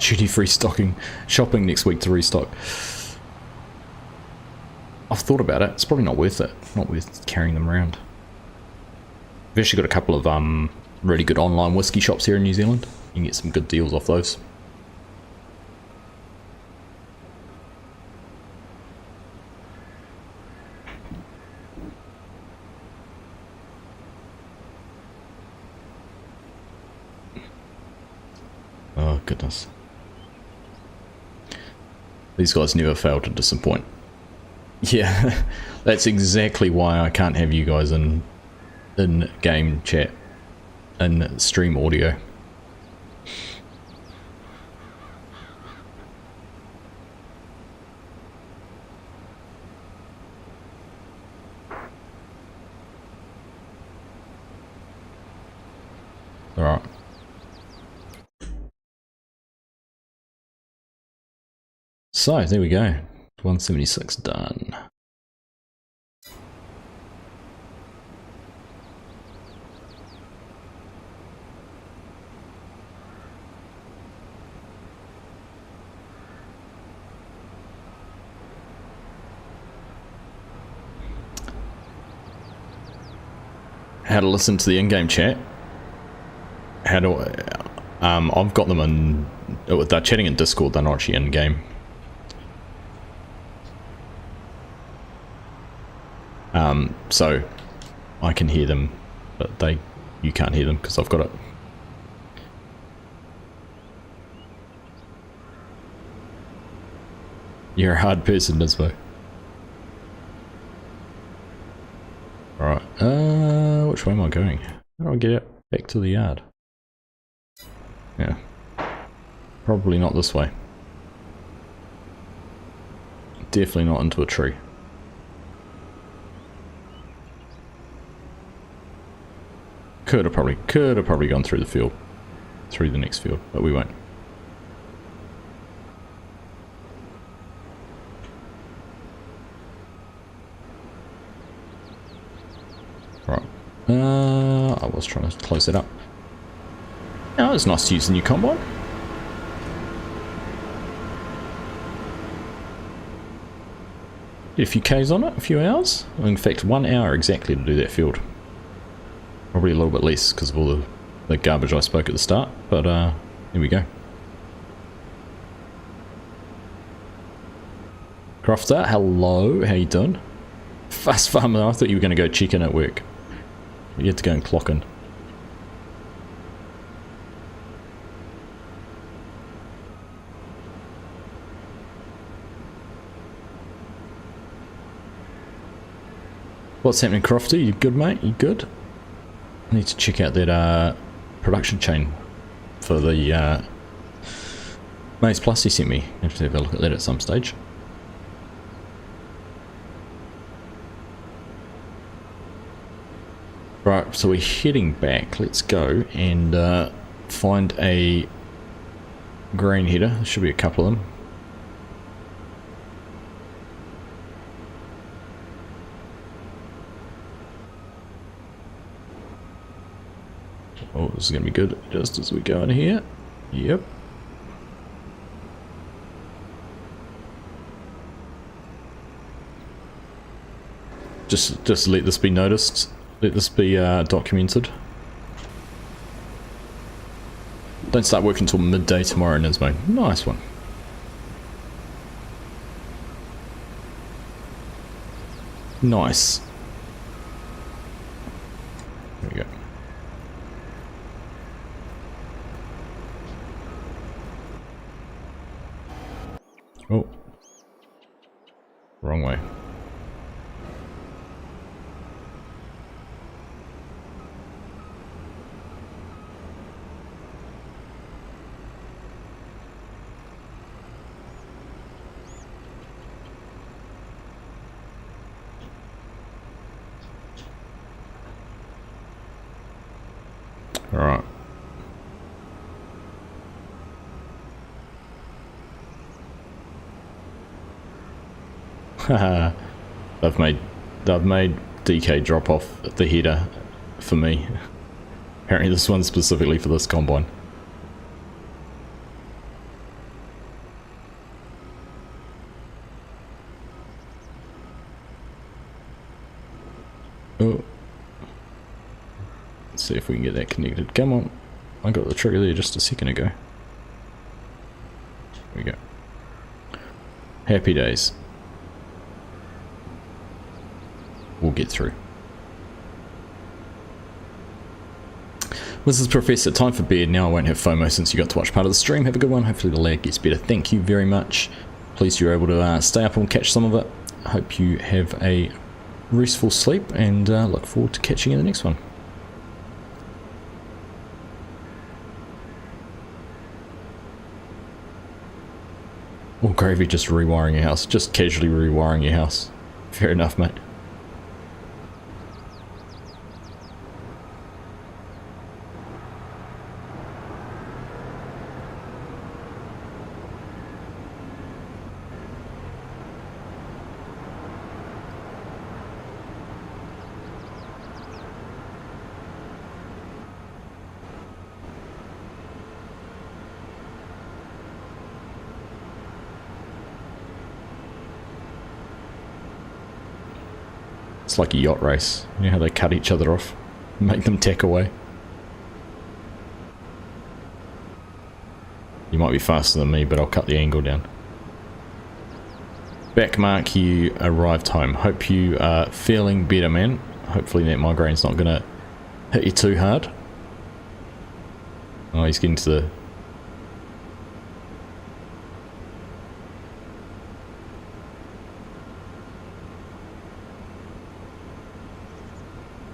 Duty free stocking, shopping next week to restock. I've thought about it. It's probably not worth it. Not worth carrying them around. We've actually got a couple of really good online whiskey shops here in New Zealand. You can get some good deals off those. Oh goodness. These guys never fail to disappoint. Yeah, that's exactly why I can't have you guys in game chat and stream audio. All right. So there we go. 176 done. How to listen to the in-game chat? How do I, I've got them in. They're chatting in Discord. They're not actually in-game. So I can hear them, but you can't hear them because I've got it. You're a hard person, Nismo. Alright, which way am I going? How do I get back to the yard? Yeah. Probably not this way. Definitely not into a tree. Could have probably gone through the field, through the next field, but we won't. Right. I was trying to close it up. Oh, it's nice to use the new combine. Did a few Ks on it, a few hours. In fact, 1 hour exactly to do that field. Probably a little bit less because of all the garbage I spoke at the start, but here we go. Crofter, hello, how you doing? Fast farmer, I thought you were going to go check in at work. You had to go and clock in. What's happening, Crofter? You good, mate? You good? I need to check out that production chain for the Maze Plus he sent me. I have to have a look at that at some stage. Right, so we're heading back. Let's go and find a grain header. There should be a couple of them. Oh, this is going to be good just as we go in here. Yep. Just let this be noticed. Let this be documented. Don't start working until midday tomorrow, Nismo. Nice one. Nice. There we go. Oh, wrong way. All right. they've made DK drop off the header for me. Apparently this one's specifically for this combine. see if we can get that connected. Come on. I got the trigger there just a second ago. There we go. Happy days. We'll get through. This is Professor. Time for bed. Now I won't have FOMO since you got to watch part of the stream. Have a good one. Hopefully the lag gets better. Thank you very much. Pleased you're able to stay up and catch some of it. Hope you have a restful sleep and look forward to catching you in the next one. Or Gravy, just rewiring your house. Just casually rewiring your house. Fair enough, mate. It's like a yacht race. You know how they cut each other off? Make them tack away. You might be faster than me, but I'll cut the angle down. Back Mark, you arrived home. Hope you are feeling better, man. Hopefully that migraine's not going to hit you too hard. Oh, he's getting to the...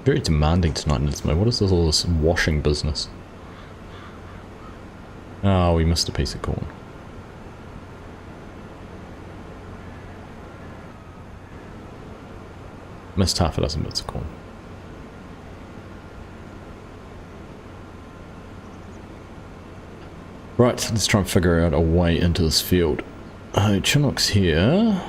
Very demanding tonight, Nidsmo. What is this, all this washing business? Oh, we missed a piece of corn. Missed half a dozen bits of corn. Right, let's try and figure out a way into this field. Chinook's here.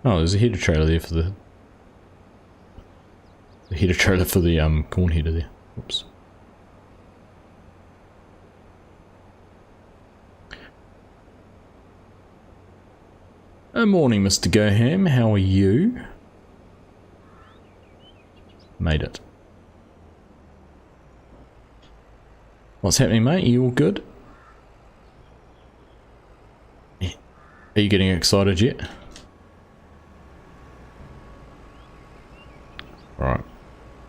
Oh, there's a header trailer there for the header trailer for the corn header there. Oops. Good morning, Mr. Goham. How are you? Made it. What's happening, mate? Are you all good? Are you getting excited yet? Alright.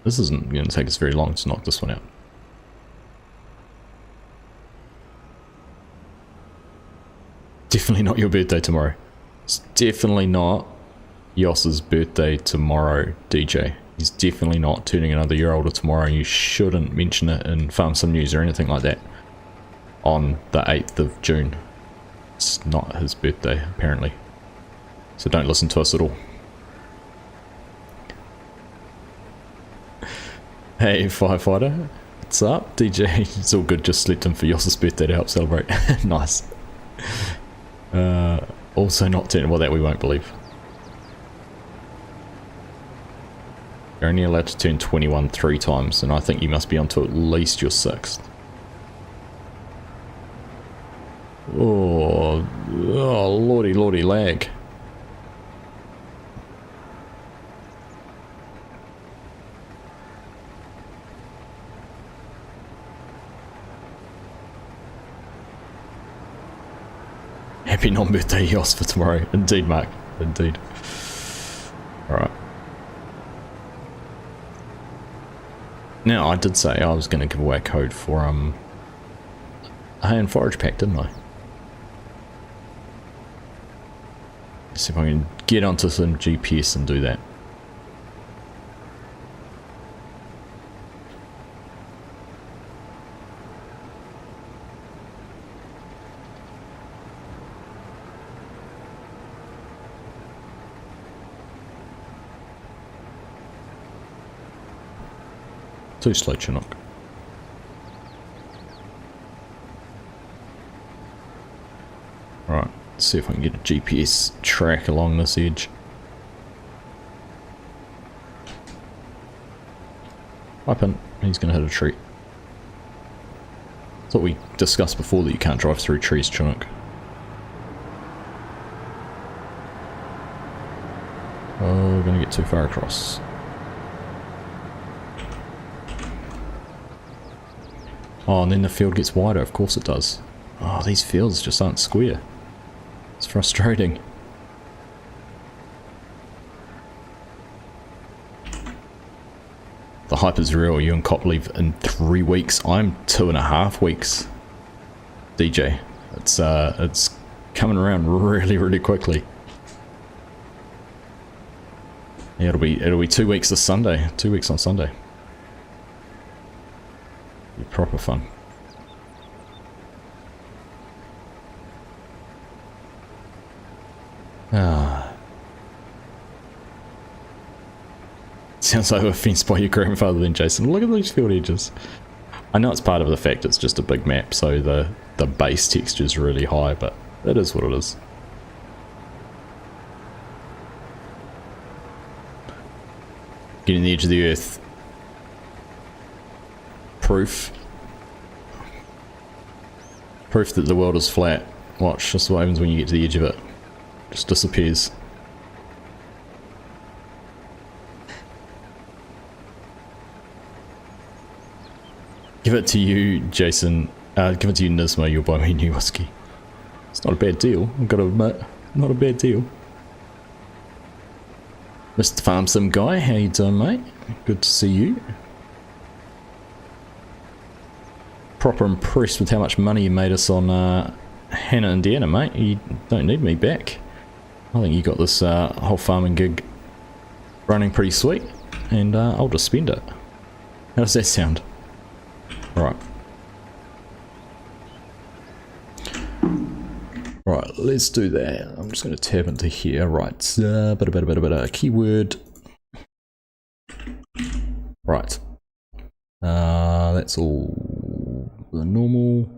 This isn't going to take us very long to knock this one out. Definitely not your birthday tomorrow. It's definitely not Yoss's birthday tomorrow, DJ. He's definitely not turning another year older tomorrow. You shouldn't mention it in Farm Sim News or anything like that on the 8th of June. It's not his birthday, apparently. So don't listen to us at all. Hey, Firefighter. What's up? DJ, it's all good. Just slept in for Yoss's birthday to help celebrate. Nice. Also not turning... Well, that we won't believe. You're only allowed to turn 21 3 times, and I think you must be on to at least your 6th. Oh, lordy lag. Happy non-birthday Yoss for tomorrow. Indeed, Mark. Indeed. Alright. Now, I did say I was going to give away a code for, a hay and forage pack, didn't I? Let's see if I can get onto some GPS and do that. Too slow, Chinook. Right, let's see if I can get a GPS track along this edge. Pipe in. He's going to hit a tree. That's what we discussed before, that you can't drive through trees, Chinook. Oh, we're going to get too far across. Oh, and then the field gets wider. Of course it does. Oh, these fields just aren't square. It's frustrating. The hype is real. You and Cop leave in 3 weeks. I'm 2.5 weeks. DJ. It's coming around really, really quickly. Yeah, it'll be 2 weeks this Sunday. 2 weeks on Sunday. Be proper fun. Ah. Sounds like offensed by your grandfather then, Jason. Look at these field edges. I know it's part of the fact it's just a big map, so the base texture is really high, but it is what it is. Getting the edge of the earth. Proof that the world is flat. Watch, just what happens when you get to the edge of it. Just disappears. Give it to you, Jason. Give it to you, Nisma. You'll buy me a new whiskey. It's not a bad deal, I've got to admit. Not a bad deal. Mr. Farm Sim Guy, how you doing, mate? Good to see you. Proper impressed with how much money you made us on Hannah, Indiana, mate. You don't need me back. I think you got this whole farming gig running pretty sweet, and I'll just spend it. How does that sound? Right. Right, let's do that. I'm just going to tab into here. Right, keyword. Right. That's all the normal.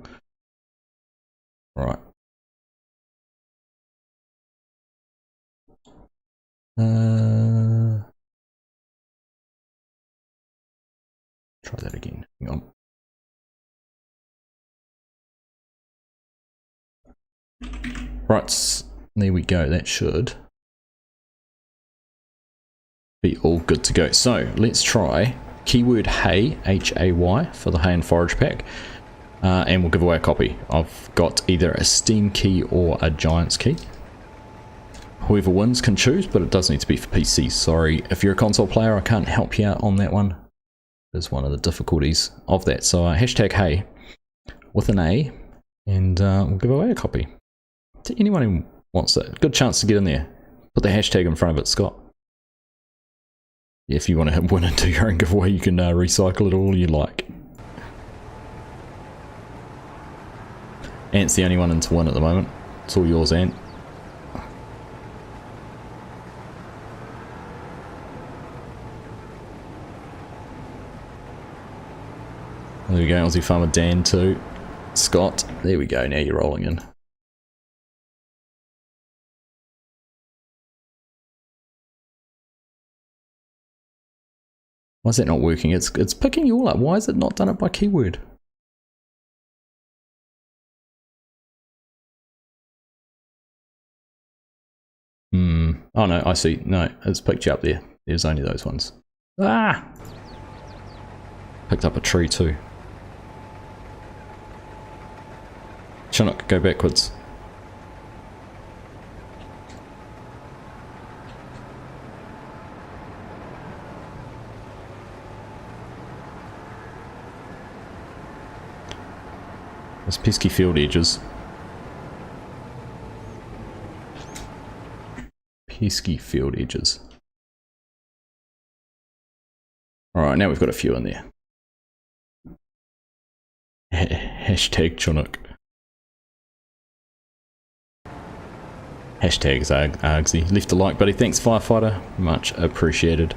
Right. Try that again. Hang on. Right, there we go. That should be all good to go. So let's try keyword hay, H-A-Y, for the hay and forage pack, and we'll give away a copy. I've got either a Steam key or a Giants key. Whoever wins can choose, but it does need to be for PC. Sorry, if you're a console player, I can't help you out on that one. There's one of the difficulties of that. So hashtag hay with an A, and we'll give away a copy to anyone who wants it. Good chance to get in there. Put the hashtag in front of it, Scott. If you want to win and do your own giveaway, you can recycle it all you like. Ant's the only one in to win at the moment. It's all yours, Ant. There we go, Aussie Farmer Dan too. Scott, there we go, now you're rolling in. Why is that not working? It's picking you all up. Why is it not done it by keyword? Oh no, I see. No, it's picked you up there. There's only those ones. Ah! Picked up a tree too. Chinook, go backwards. Those pesky field edges. Pesky field edges. Alright, now we've got a few in there. Hashtag Chinook. Hashtags Argsy. Left a like, buddy. Thanks, Firefighter. Much appreciated.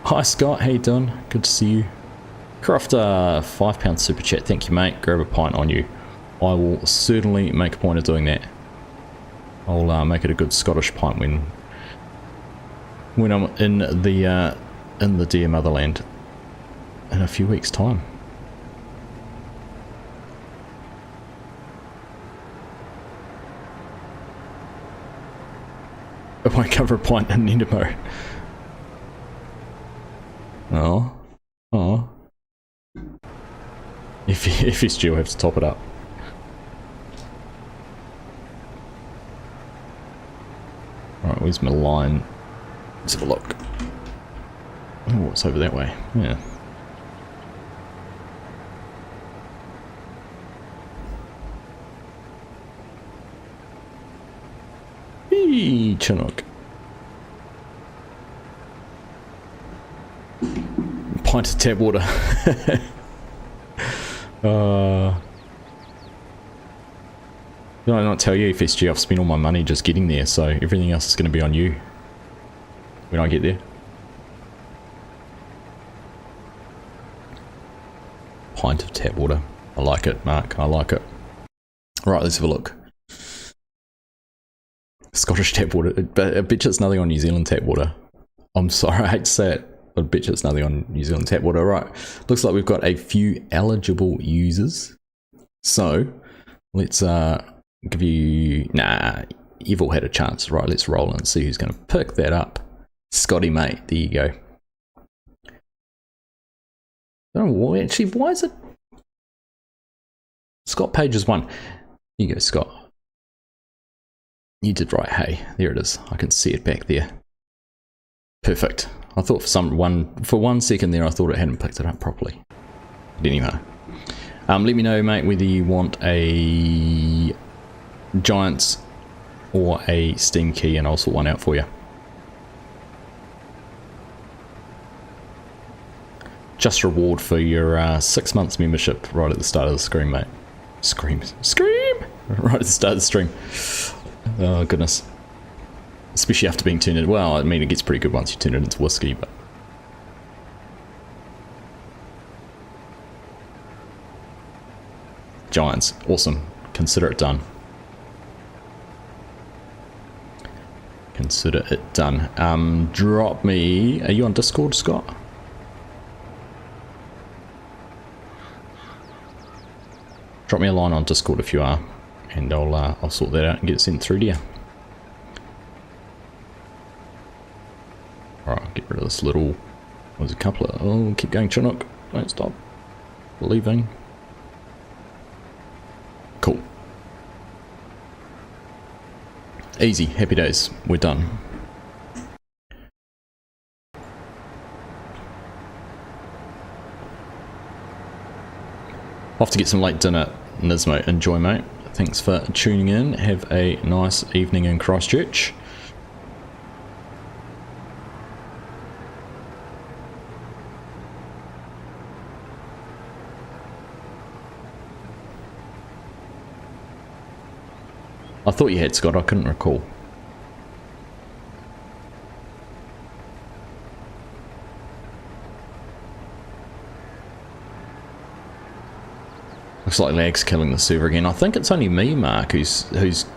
Hi, Scott. How you doing? Good to see you. Crofter, £5 super chat. Thank you, mate. Grab a pint on you. I will certainly make a point of doing that. I'll make it a good Scottish pint when I'm in the in the dear motherland in a few weeks' time. It won't cover a pint in Nendemo. Oh. Oh. If it's due, I'll have to top it up. Alright, where's my line? Let's have a look. Oh, it's over that way. Yeah. Eee, Chinook. Pint of tap water. Did I not tell you, FSG, I've spent all my money just getting there, so everything else is going to be on you when I get there. Pint of tap water. I like it, Mark. I like it. Right, let's have a look. Scottish tap water. I bet you it's nothing on New Zealand tap water. I'm sorry, I hate to say it, but I bet you it's nothing on New Zealand tap water. Right, looks like we've got a few eligible users. So, let's give you... Nah, you've all had a chance. Right, let's roll and see who's going to pick that up. Scotty, mate. There you go. Oh, actually, why is it... Scott Pages 1. Here you go, Scott. You did right, hey. There it is. I can see it back there. Perfect. I thought for one second there, I thought it hadn't picked it up properly. But anyway. Let me know, mate, whether you want a Giants or a Steam key, and I'll sort one out for you. Just reward for your 6 months membership right at the start of the stream, mate. Scream! Right at the start of the stream. Oh, goodness. Especially after being turned into... Well, I mean, it gets pretty good once you turn it into whiskey, but... Giants. Awesome. Consider it done. Consider it done. Drop me... Are you on Discord, Scott? Drop me a line on Discord if you are, and I'll sort that out and get it sent through to you. Alright, get rid of this little... There's a couple of... Oh, keep going, Chinook. Don't stop. Leaving. Cool. Easy. Happy days. We're done. Off to get some late dinner, Nismo. Enjoy, mate. Thanks for tuning in. Have a nice evening in Christchurch. I thought you had, Scott. I couldn't recall. Looks like lag's killing the server again. I think it's only me, Mark, who's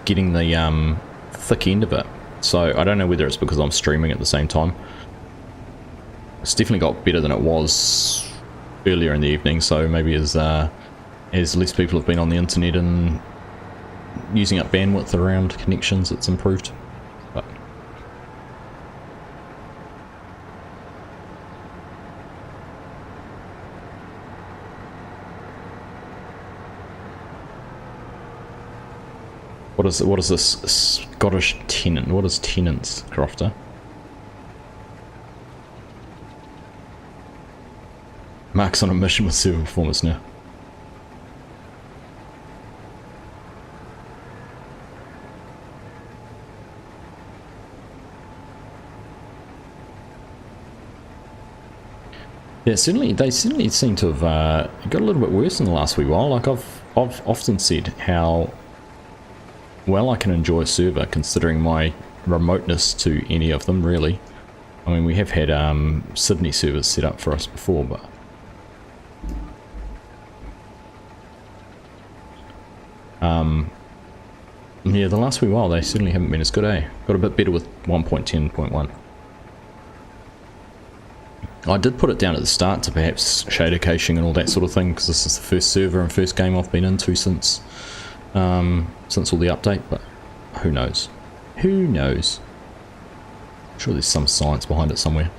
getting the thick end of it. So I don't know whether it's because I'm streaming at the same time. It's definitely got better than it was earlier in the evening. So maybe as less people have been on the internet and using up bandwidth around connections, it's improved. But what is this Scottish tenant? What is tenants, Crofter? Mark's on a mission with server performance now. Yeah, they certainly seem to have got a little bit worse in the last wee while. Like I've often said how well I can enjoy a server considering my remoteness to any of them, really. I mean, we have had Sydney servers set up for us before, but yeah, the last wee while they certainly haven't been as good, eh? Got a bit better with 1.10.1. I did put it down at the start to perhaps shader caching and all that sort of thing, because this is the first server and first game I've been into since all the update, but who knows? Who knows? I'm sure there's some science behind it somewhere.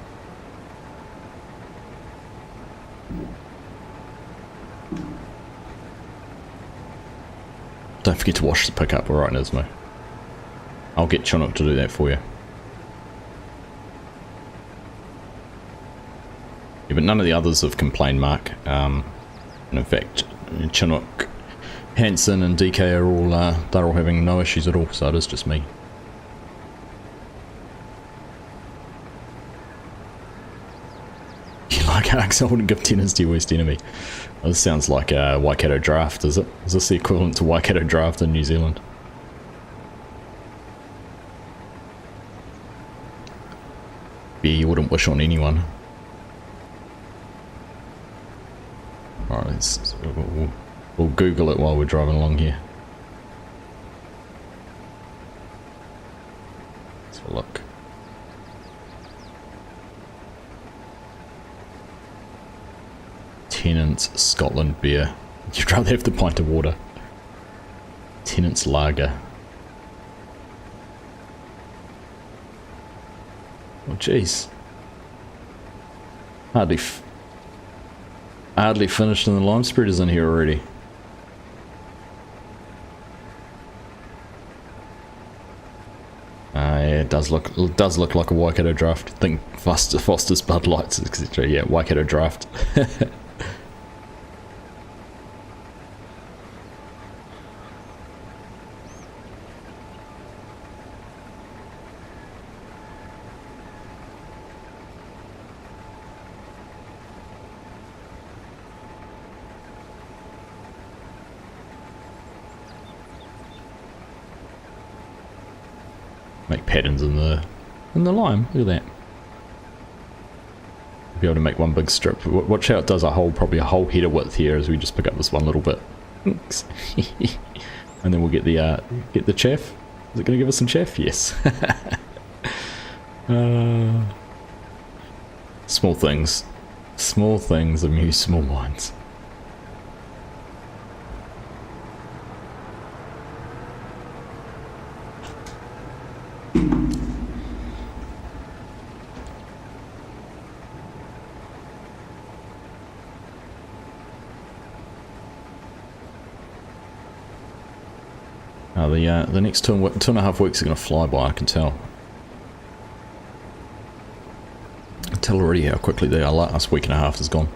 Don't forget to wash the pickup, alright Nismo. I'll get Chinook to do that for you. Yeah, but none of the others have complained, Mark. And in fact, Chinook, Hanson and DK are all, they're all having no issues at all, so it is just me. You like Argsy? I wouldn't give tenants to your worst enemy. Oh, this sounds like a Waikato draft, is it? Is this the equivalent to Waikato draft in New Zealand? Yeah, you wouldn't wish on anyone. Alright, we'll Google it while we're driving along here. Let's have a look. Tennant's Scotland beer. You'd rather have the pint of water. Tennant's lager. Oh jeez. Hardly finished and the lime spreader's in here already. Yeah, it does look like a Waikato draft. Think Foster's Bud Lights, etc. Yeah, Waikato draft. Make patterns in the lime. Look at that. Be able to make one big strip. Watch how it does probably a whole header width here as we just pick up this one little bit. And then we'll get the chaff. Is it going to give us some chaff? Yes. Small things. Small things amuse small minds. The next 2.5 weeks are going to fly by, I can tell. I can tell already how quickly the last week and a half has gone.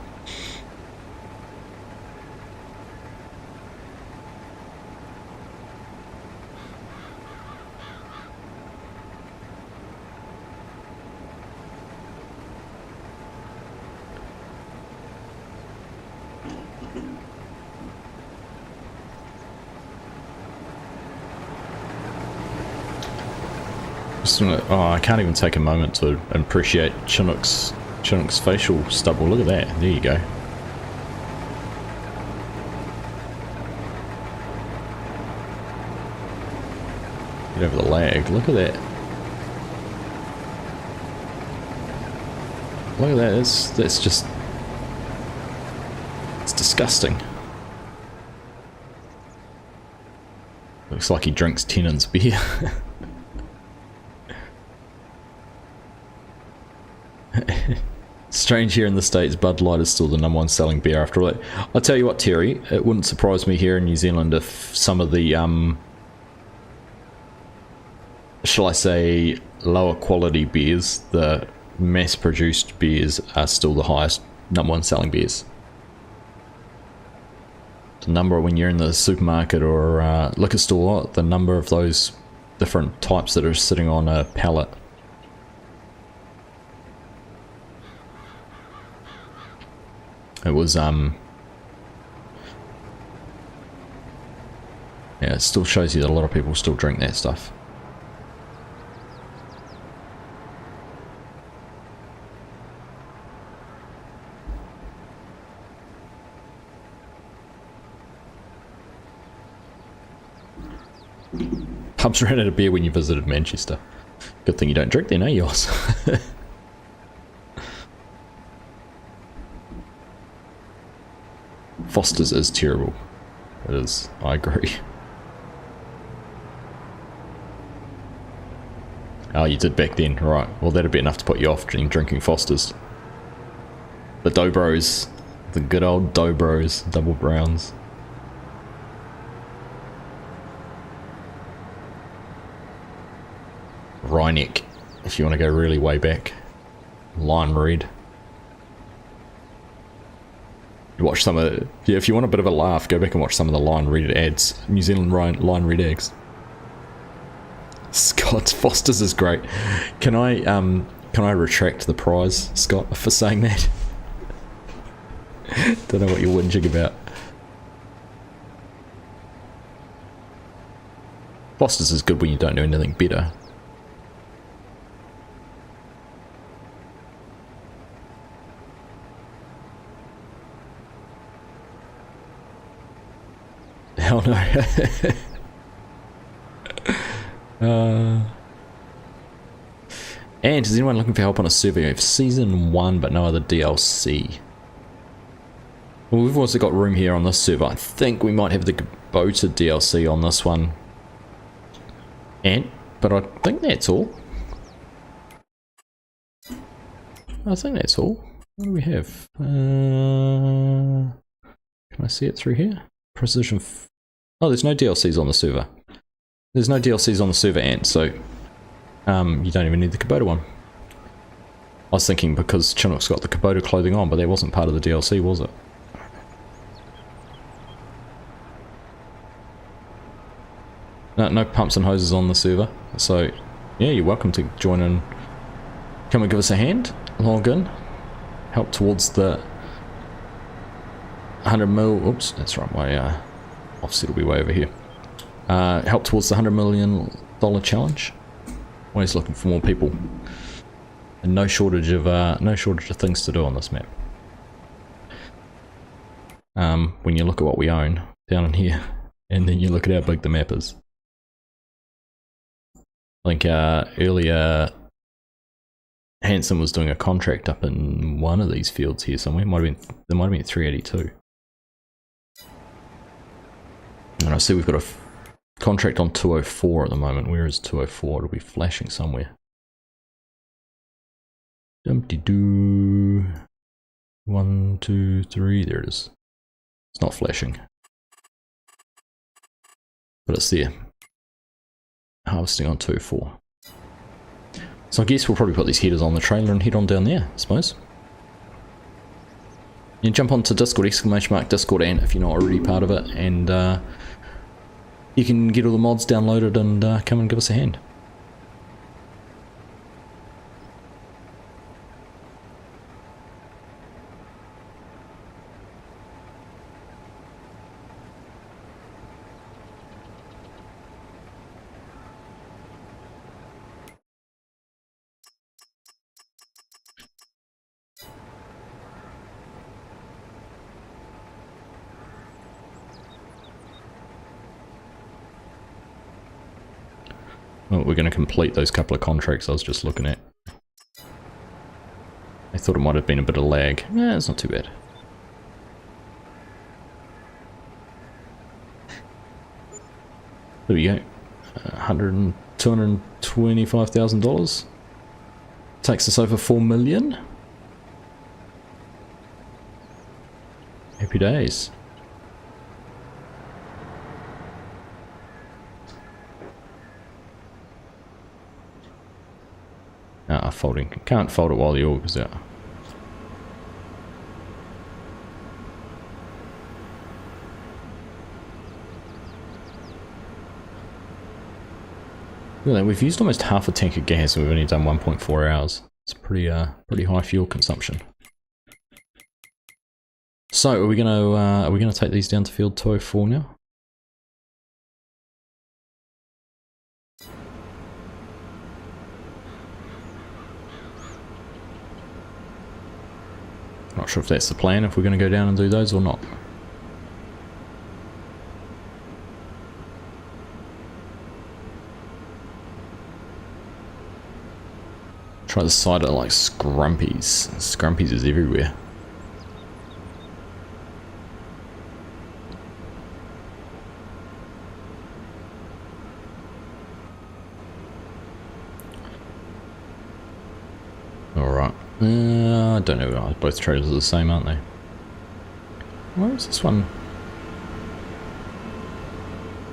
Oh, I can't even take a moment to appreciate Chinook's facial stubble. Look at that. There you go. Get over the lag. Look at that. Look at that. That's just... It's disgusting. Looks like he drinks Tennant's beer. Strange here in the States, Bud Light is still the #1 selling beer after all that. I'll tell you what, Terry, it wouldn't surprise me here in New Zealand if some of the, shall I say, lower quality beers, the mass-produced beers, are still the highest #1 selling beers. The number, when you're in the supermarket or liquor store, the number of those different types that are sitting on a pallet. It was, yeah, it still shows you that a lot of people still drink that stuff. Pubs ran out of beer when you visited Manchester. Good thing you don't drink then, eh, yours? Foster's is terrible. It is, I agree. Oh, you did back then, right. Well, that'd be enough to put you off drinking Foster's. The Dobros. The good old Dobros. Double browns. Rheineck, if you want to go really way back. Lime Red. You watch some of... Yeah, if you want a bit of a laugh, go back and watch some of the Line Red ads. New Zealand Line Red eggs. Scott, Foster's is great. Can I retract the prize, Scott, for saying that? Don't know what you're whinging about. Foster's is good when you don't do anything better. Hell no. And is anyone looking for help on a survey of Season 1 but no other DLC? Well, we've also got room here on this server. I think we might have the Kubota DLC on this one. But I think that's all. I think that's all. What do we have? Can I see it through here? Precision... Oh, there's no DLCs on the server. There's no DLCs on the server, Ant, so you don't even need the Kubota one. I was thinking because Chinook's got the Kubota clothing on, but that wasn't part of the DLC, was it? No pumps and hoses on the server, so yeah, you're welcome to join in. Come and give us a hand, log in, help towards the 100 mil, oops, that's right, my offset will be way over here. Help towards the $100 million challenge. Always looking for more people, and no shortage of things to do on this map. When you look at what we own down in here, and then you look at how big the map is. I think earlier Hanson was doing a contract up in one of these fields here somewhere. There might have been 382. And I see we've got a contract on 204 at the moment. Where is 204? It'll be flashing somewhere. Dumpty-doo. 1, 2, 3. There it is. It's not flashing, but it's there. Harvesting on 204. So I guess we'll probably put these headers on the trailer and head on down there, I suppose. You jump onto Discord, !Discord, and if you're not already part of it, and you can get all the mods downloaded and come and give us a hand. Well, we're going to complete those couple of contracts I was just looking at. I thought it might have been a bit of lag. Yeah, it's not too bad. There we go. $225,000. Takes us over 4 million. Happy days. Folding. Can't fold it while the org is out. Look at that, we've used almost half a tank of gas and we've only done 1.4 hours. It's pretty high fuel consumption. So are we gonna take these down to field 204 now? Not sure if that's the plan, if we're going to go down and do those or not. Try the cider like Scrumpies. Scrumpies is everywhere. I don't know. Both trailers are the same, aren't they? Where is this one?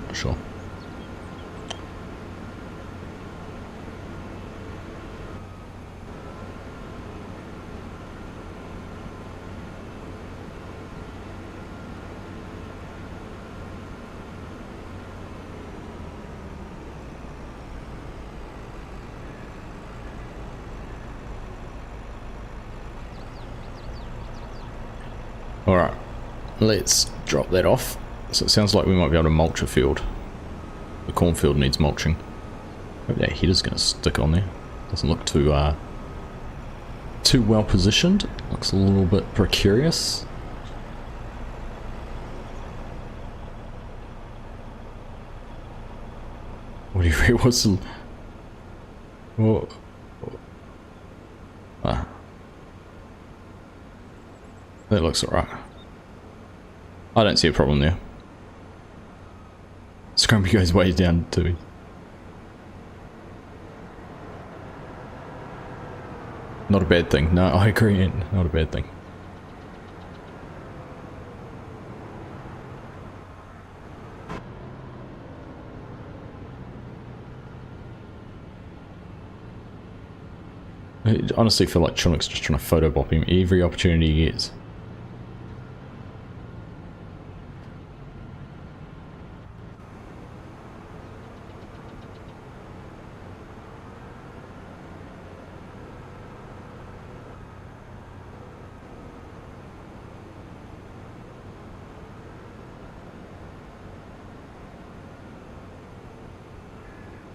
Not sure. Alright, let's drop that off. So it sounds like we might be able to mulch a field. The cornfield needs mulching. Maybe that header's going to stick on there. Doesn't look too well positioned. Looks a little bit precarious. What do you reckon? What's the... Whoa. Ah. That looks alright. I don't see a problem there. Scrumpy goes way down too. Not a bad thing. No, I agree. Not a bad thing. I honestly feel like Chunuk's just trying to photobop him every opportunity he gets.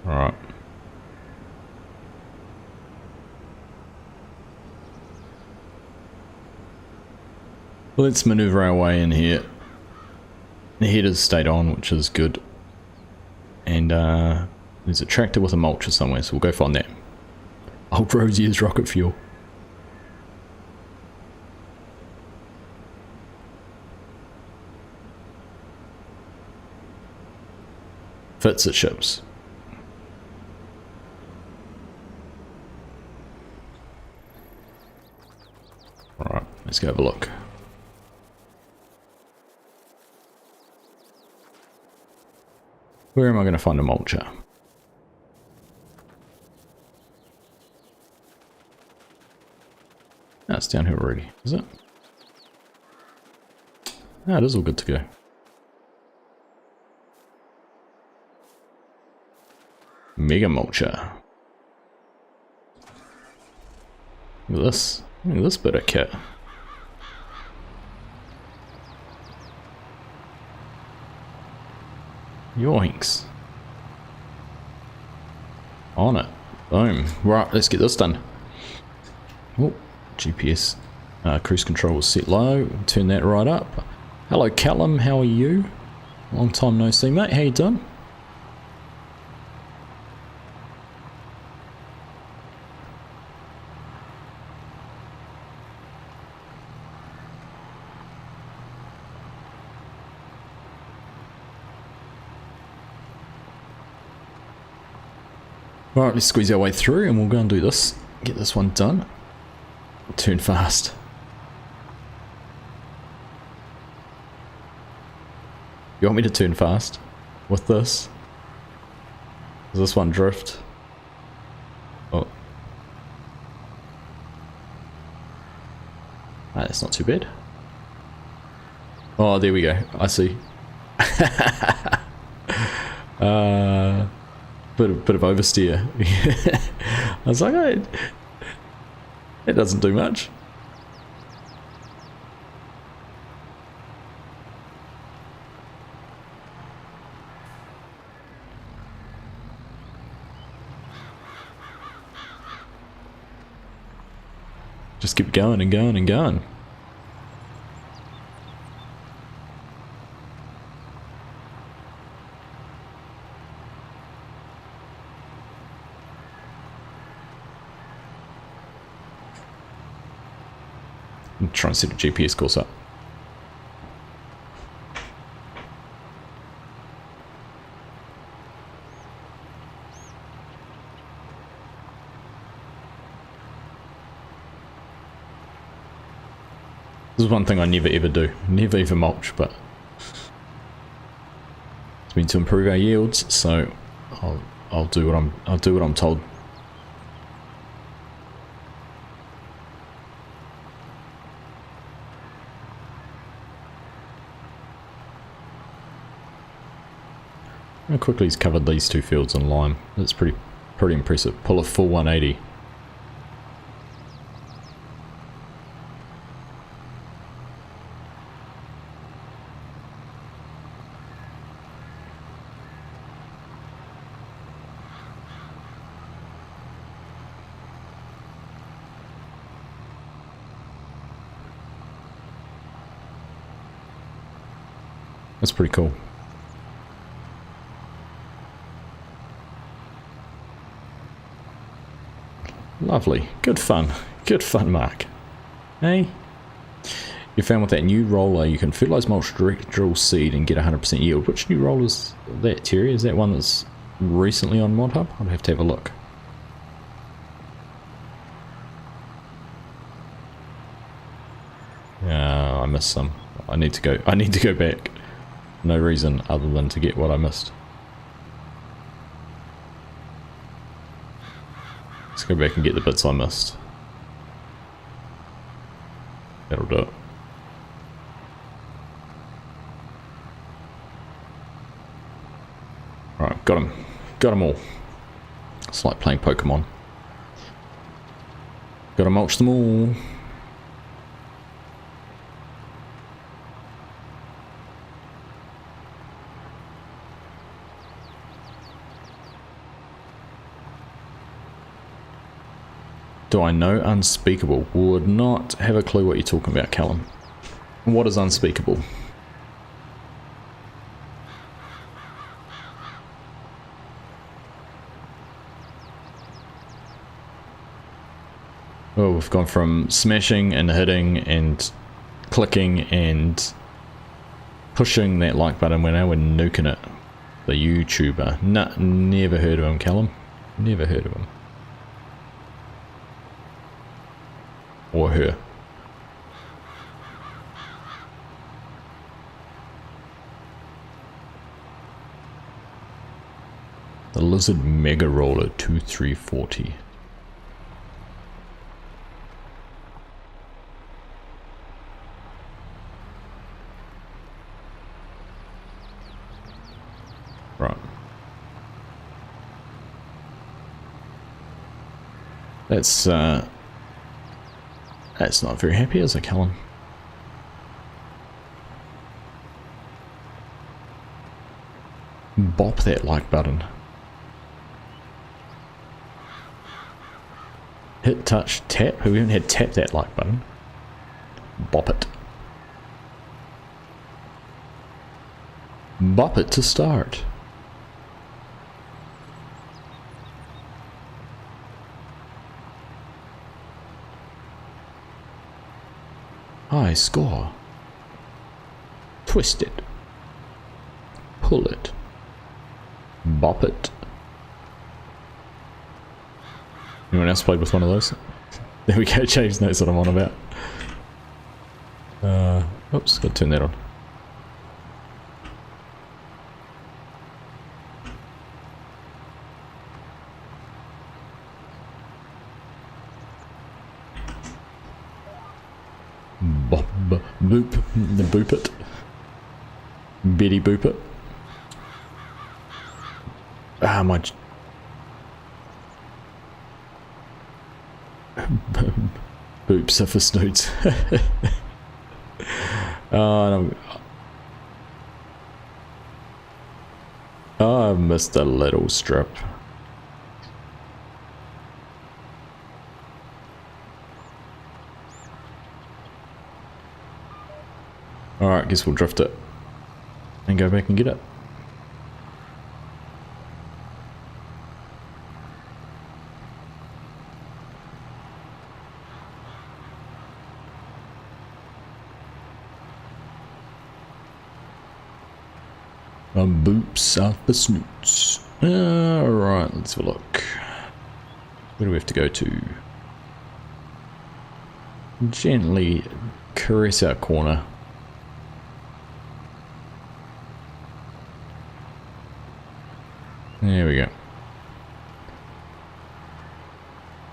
Alright. Let's maneuver our way in here. The header's stayed on, which is good. And there's a tractor with a mulcher somewhere, so we'll go find that. Old Rosie is rocket fuel. Fits at ships. Alright, let's go have a look. Where am I going to find a mulcher? That's down here already, is it? Ah, it is all good to go. Mega mulcher. Look at this. Look at this bit of kit. Yoinks. On it. Boom. Right, let's get this done. Oh, GPS cruise control was set low. Turn that right up. Hello Callum, how are you? Long time no see, mate. How you doing? Alright, let's squeeze our way through and we'll go and do this. Get this one done. Turn fast. You want me to turn fast? With this? Does this one drift? Oh. Ah, that's not too bad. Oh, there we go. I see. Bit of oversteer. I was like, oh, it doesn't do much. Just keep going and going and going. I'm trying to set a GPS course up. This is one thing I never ever do. Never ever mulch, but it's been to improve our yields, so I'll do what I'm told. How quickly he's covered these 2 fields in lime. That's pretty impressive. Pull a full 180. That's pretty cool. Lovely. Good fun. Good fun, Mark. Hey? You found with that new roller you can fertilise mulch direct drill seed and get 100% yield. Which new roller is that, Terry? Is that one that's recently on Mod Hub? I'll have to have a look. I missed some. I need to go back. No reason other than to get what I missed. Let's go back and get the bits I missed. That'll do it. Alright, got him. Got them all. It's like playing Pokemon. Gotta mulch them all. Do I know unspeakable? Would not have a clue what you're talking about, Callum. What is unspeakable? Oh, we've gone from smashing and hitting and clicking and pushing that like button. We're now nuking it. The YouTuber. Nah, never heard of him, Callum. Never heard of him. Or her. The Lizard Mega Roller 2340. Right. That's not very happy, is it, Callum? Bop that like button. Hit, touch, tap. We haven't had tap that like button. Bop it. Bop it to start. High score. Twist it. Pull it. Bop it. Anyone else played with one of those? There we go, James knows what I'm on about. Oops, gotta turn that on. Boop, the boop it. Betty boop it. Ah, my... Boops are for snoots. Oh, I missed a little strip. Alright, guess we'll drift it and go back and get it. Boops are for snoots. Alright, let's have a look. Where do we have to go to? Gently caress our corner. There we go.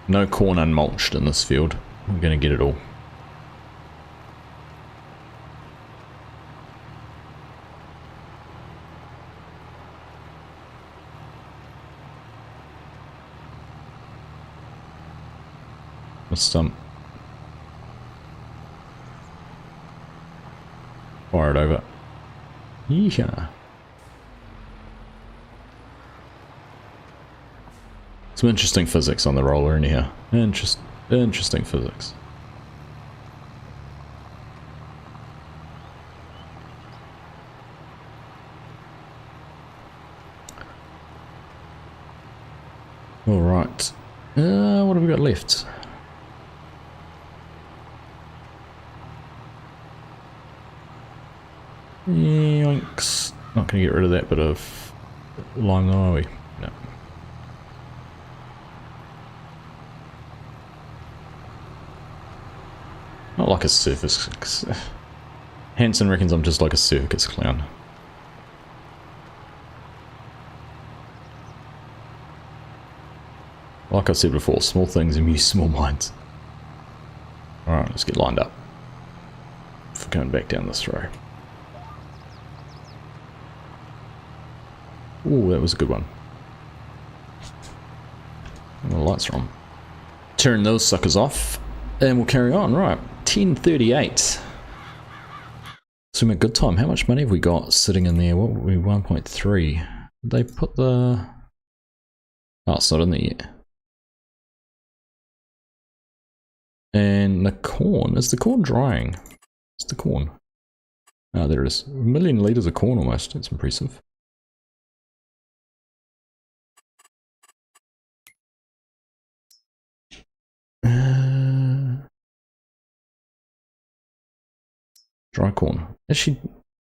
No corn unmulched in this field. We're going to get it all. A stump. Fire it over. Yeah. Some interesting physics on the roller in here. Interesting physics. Alright. What have we got left? Yoinks. Not going to get rid of that bit of lime though, are we? No. Not like a circus. Hanson reckons I'm just like a circus clown. Like I said before, small things amuse small minds. Alright, let's get lined up for going back down this row. Ooh, that was a good one. And the lights are on. Turn those suckers off, and we'll carry on. Right, 10:38. So a good time. How much money have we got sitting in there? What were we, 1.3? Did they put the... Oh, it's not in there yet. And the corn, is the corn drying? It's the corn. Ah, there it is. 1 million litres of corn almost. That's impressive. Dry corn. Actually,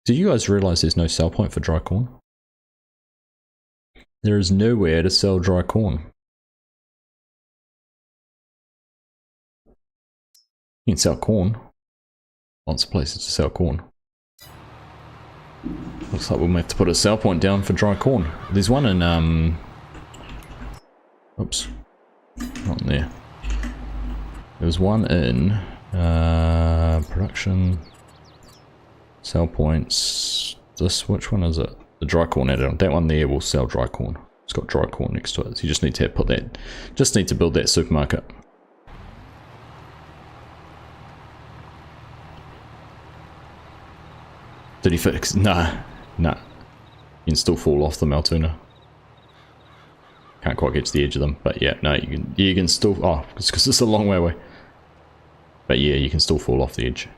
did you guys realise there's no sell point for dry corn? There is nowhere to sell dry corn. You can sell corn. Lots of places to sell corn. Looks like we might have to put a sell point down for dry corn. There's one in, oops. Not in there. There's one in, production, sell points. This, which one is it? The dry corn add-on. That one there will sell dry corn. It's got dry corn next to it. So you just need to put that, just need to build that supermarket. Did he fix? Nah. You can still fall off the Maltuna. Can't quite get to the edge of them, but yeah, no, you can still, oh, it's because it's a long way away. But yeah, you can still fall off the edge.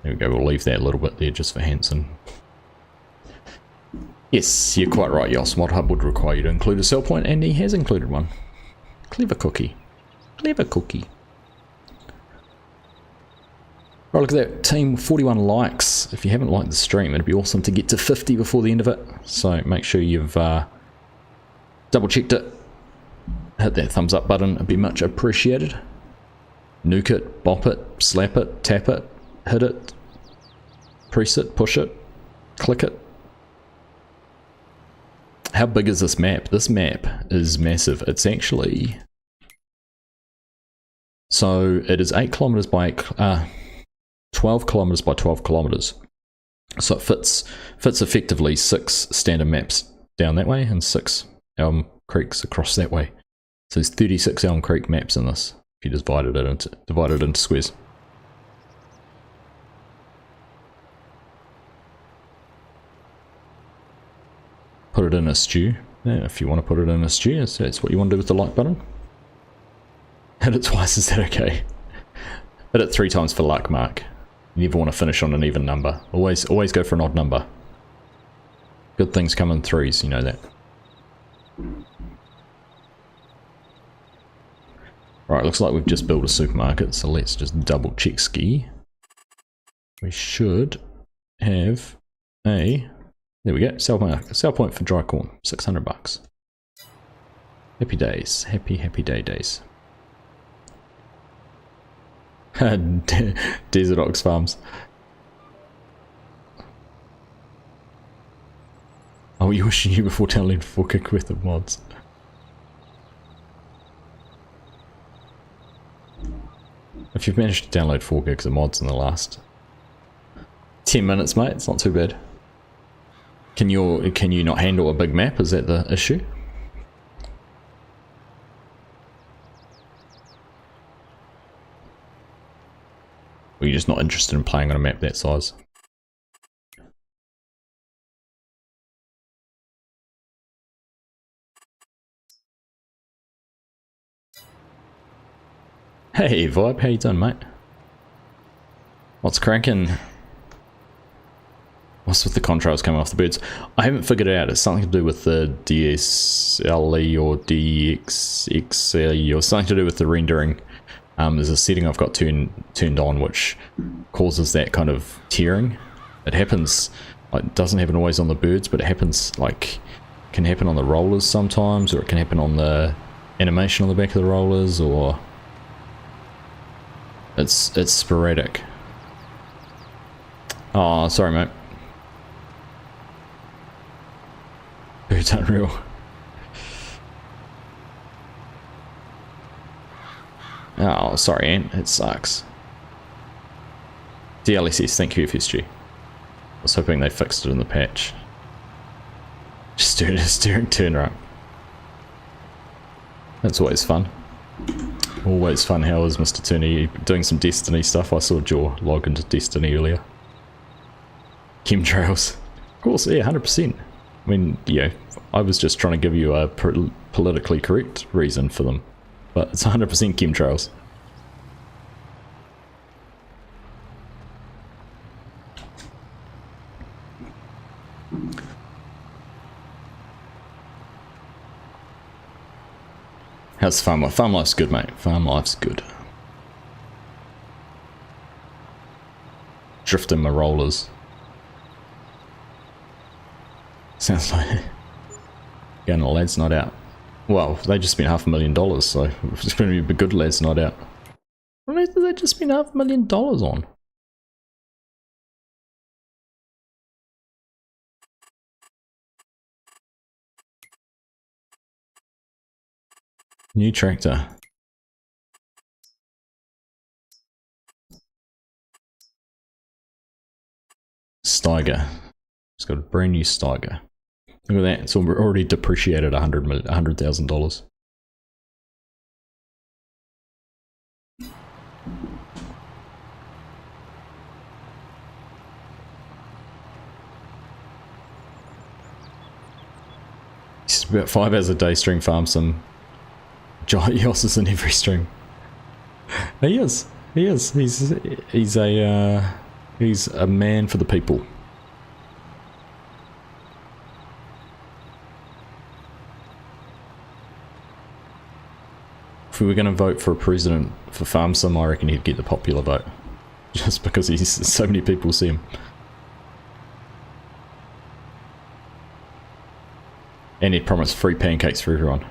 There we go, we'll leave that a little bit there just for Hanson. Yes, you're quite right, Yoss. Mod Hub would require you to include a sell point, and he has included one. Clever cookie. Clever cookie. Right, look at that. Team 41 likes. If you haven't liked the stream, it'd be awesome to get to 50 before the end of it. So make sure you've double checked it. Hit that thumbs up button. It'd be much appreciated. Nuke it, bop it, slap it, tap it, hit it, press it, push it, click it. How big is this map? This map is massive. It's actually... So it is 8 kilometers by 12 kilometers by 12 kilometers. So it fits effectively 6 standard maps down that way and 6 Elm Creeks across that way. So there's 36 Elm Creek maps in this if you divided it into squares. Put it in a stew. Yeah, if you want to put it in a stew, that's what you want to do with the like button. Hit it twice, is that okay? Hit it 3 times for luck, Mark. You never want to finish on an even number. Always go for an odd number. Good things come in 3s, you know that. Right, looks like we've just built a supermarket, so let's just double check ski. We should have Hey, there we go. Sell point for dry corn, $600. Happy days, happy days. Desert Ox Farms. Oh, you wishing you before downloading 4Gig worth of mods. If you've managed to download 4 gigs of mods in the last 10 minutes, mate, it's not too bad. Can you not handle a big map? Is that the issue? Or are you just not interested in playing on a map that size? Hey Vibe, how you doing, mate? What's cracking? What's with the contrails coming off the birds? I haven't figured it out. It's something to do with the DSLE or DXXLE or something to do with the rendering. There's a setting I've got turned on which causes that kind of tearing. It happens, like, it doesn't happen always on the birds, but it happens, like, can happen on the rollers sometimes, or it can happen on the animation on the back of the rollers, or it's sporadic. Oh, sorry, mate. It's unreal. Oh, sorry, Ant. It sucks. DLSS, thank you, FSG. I was hoping they fixed it in the patch. Just doing a steering turnaround. That's always fun. Always fun. How is Mr. Turney doing some Destiny stuff? I saw Jaw log into Destiny earlier. Chemtrails. Of course, yeah, 100%. I mean, yeah, I was just trying to give you a politically correct reason for them. But it's 100% chemtrails. How's farm life? Farm life's good, mate. Farm life's good. Drifting my rollers. Sounds like getting a lad's not out. Well, they just spent $500,000, so it's going to be a good lad's not out. What did they just spend $500,000 on? New tractor. Steiger. It's got a brand new Steiger. Look at that, it's already depreciated $100,000. It's about 5 hours a day stream farm some giant Yosses in every stream. He is. He's a man for the people. If we were going to vote for a president for Farm Sim, I reckon he'd get the popular vote. Just because so many people see him. And he'd promise free pancakes for everyone.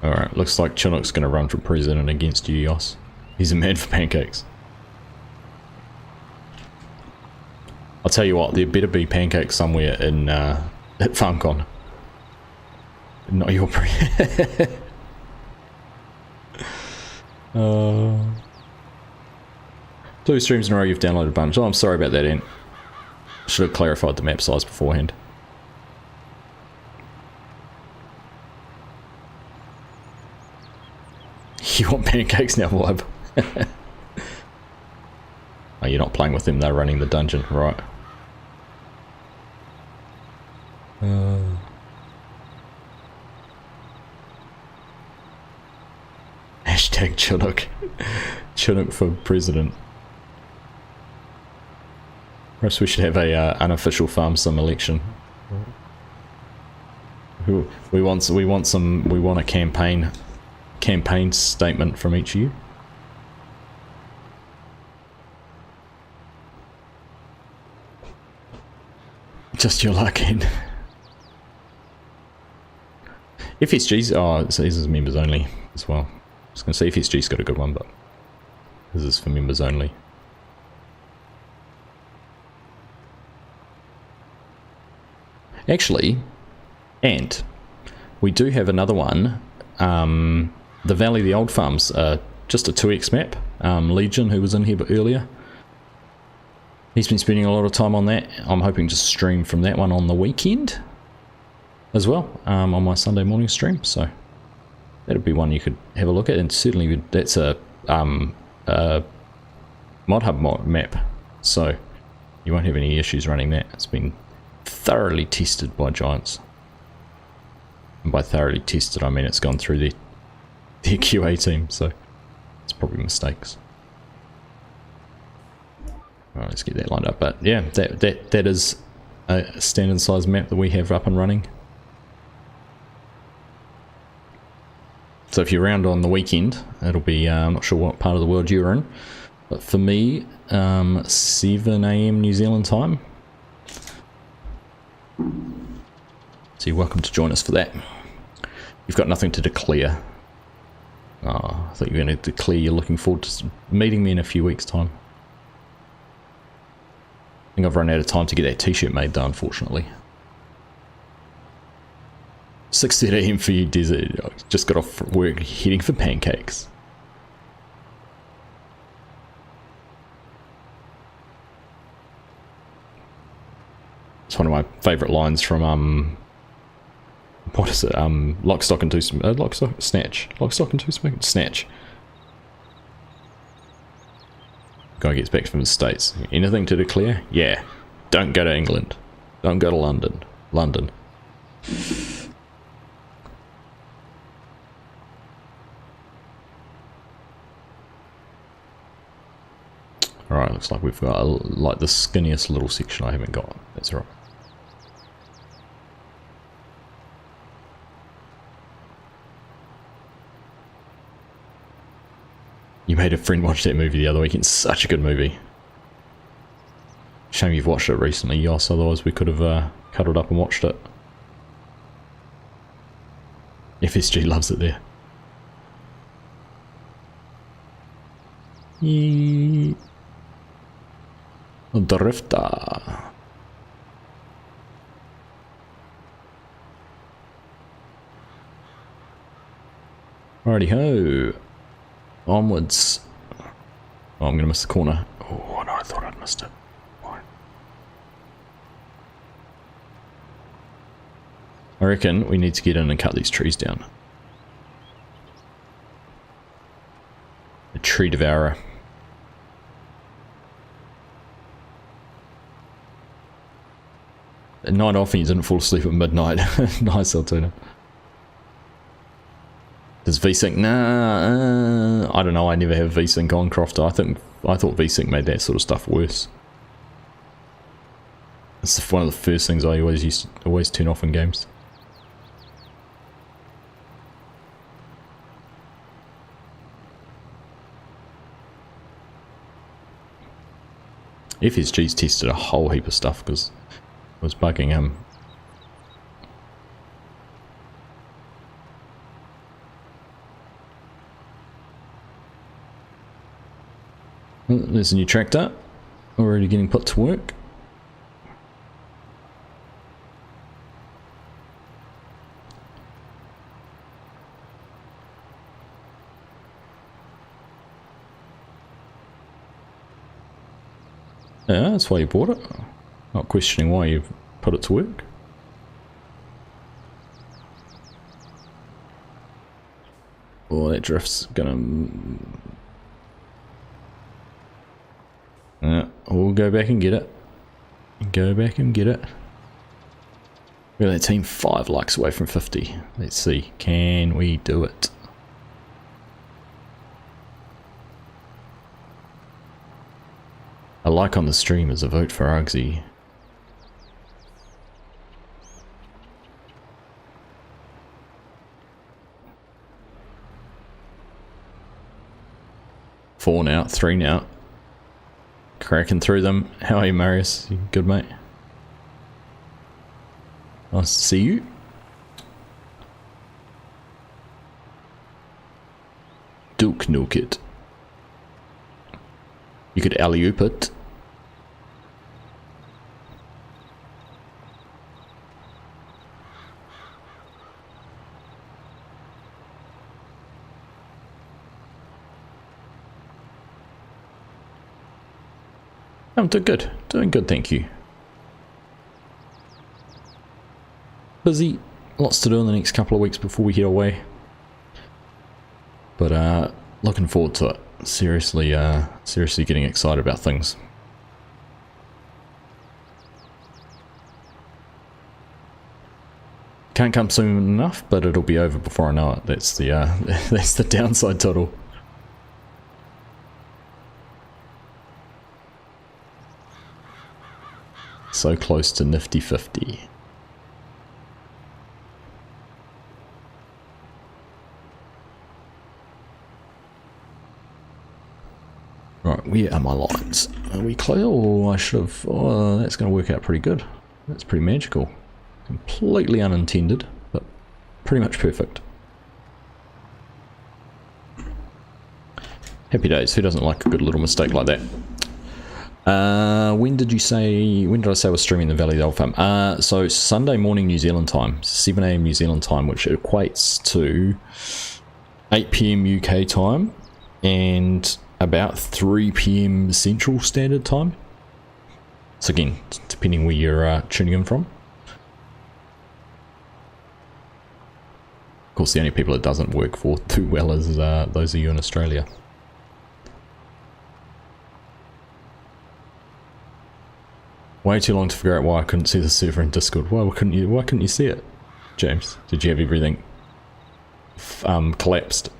Alright, looks like Chinook's going to run for president against you, Yos. He's a man for pancakes. I'll tell you what, there better be pancakes somewhere in at FarmCon. Not your Two streams in a row you've downloaded a bunch. Oh, I'm sorry about that, Ant. Should have clarified the map size beforehand. You want pancakes now, Vibe? Oh, you're not playing with them, they're running the dungeon, right? Hashtag Chinook. Chinook for president. Perhaps we should have a unofficial farm sim election. We want a campaign statement from each of you. Just your luck, and FSG's, oh, so this is members only as well. I was going to say FSG's got a good one, but this is for members only. Actually, and we do have another one, the Valley of the Old Farms, just a 2x map. Legion, who was in here earlier, he's been spending a lot of time on that. I'm hoping to stream from that one on the weekend as well, on my Sunday morning stream, so that'd be one you could have a look at, and certainly that's a mod hub map, so you won't have any issues running that. It's been thoroughly tested by Giants, and by thoroughly tested I mean it's gone through their QA team, so it's probably mistakes. Alright, let's get that lined up, but yeah, that is a standard size map that we have up and running. So if you're around on the weekend, it'll be, I'm not sure what part of the world you're in, but for me, 7 AM New Zealand time. So you're welcome to join us for that. You've got nothing to declare. Oh, I thought you were going to declare you're looking forward to meeting me in a few weeks' time. I think I've run out of time to get that t-shirt made though, unfortunately. 6:30 AM for you, Desert. I just got off work heading for pancakes. It's one of my favourite lines from what is it? Lock, Stock and Two Snatch. Lock, Stock and Two Smoking Snatch. Guy gets back from the States. Anything to declare? Yeah. Don't go to England. Don't go to London. London. Alright, looks like we've got like the skinniest little section I haven't got. That's alright. You made a friend watch that movie the other week. It's such a good movie. Shame you've watched it recently, Yoss, otherwise we could have cuddled up and watched it. FSG loves it there. Drifter. Alrighty ho. Onwards. Oh, I'm gonna miss the corner. Oh no, I thought I'd missed it. Why? I reckon we need to get in and cut these trees down. A tree devourer. A night off and you didn't fall asleep at midnight. Nice, Altoona. Does VSync? Nah, I don't know. I never have VSync on Crofter. I thought VSync made that sort of stuff worse. It's one of the first things I always turn off in games. FSG's tested a whole heap of stuff because it was bugging him. There's a new tractor already getting put to work. Yeah, that's why you bought it. Not questioning why you've put it to work. Oh, that drift's gonna... we'll go back and get it. Go back and get it. We're that team 5 likes away from 50. Let's see, can we do it? A like on the stream is a vote for Argsy. Four now, 3 now. Cracking through them. How are you, Marius? You good, mate? Nice to see you. Duke nuke it. You could alley-oop it. I'm doing good. Doing good, thank you. Busy. Lots to do in the next couple of weeks before we head away. But looking forward to it. Seriously getting excited about things. Can't come soon enough, but it'll be over before I know it. That's the that's the downside total. So close to nifty 50. Right, where are my lines? Are we clear? Oh, I should have... Oh, that's going to work out pretty good. That's pretty magical. Completely unintended, but pretty much perfect. Happy days. Who doesn't like a good little mistake like that? When did I say I was streaming the Valley of the Old Farm? So Sunday morning New Zealand time, 7 AM New Zealand time, which equates to 8 PM UK time and about 3 PM Central Standard Time. So again, depending where you're tuning in from. Of course, the only people it doesn't work for too well is those of you in Australia. Way too long to figure out why I couldn't see the server in Discord. Why couldn't you see it, James? Did you have everything collapsed?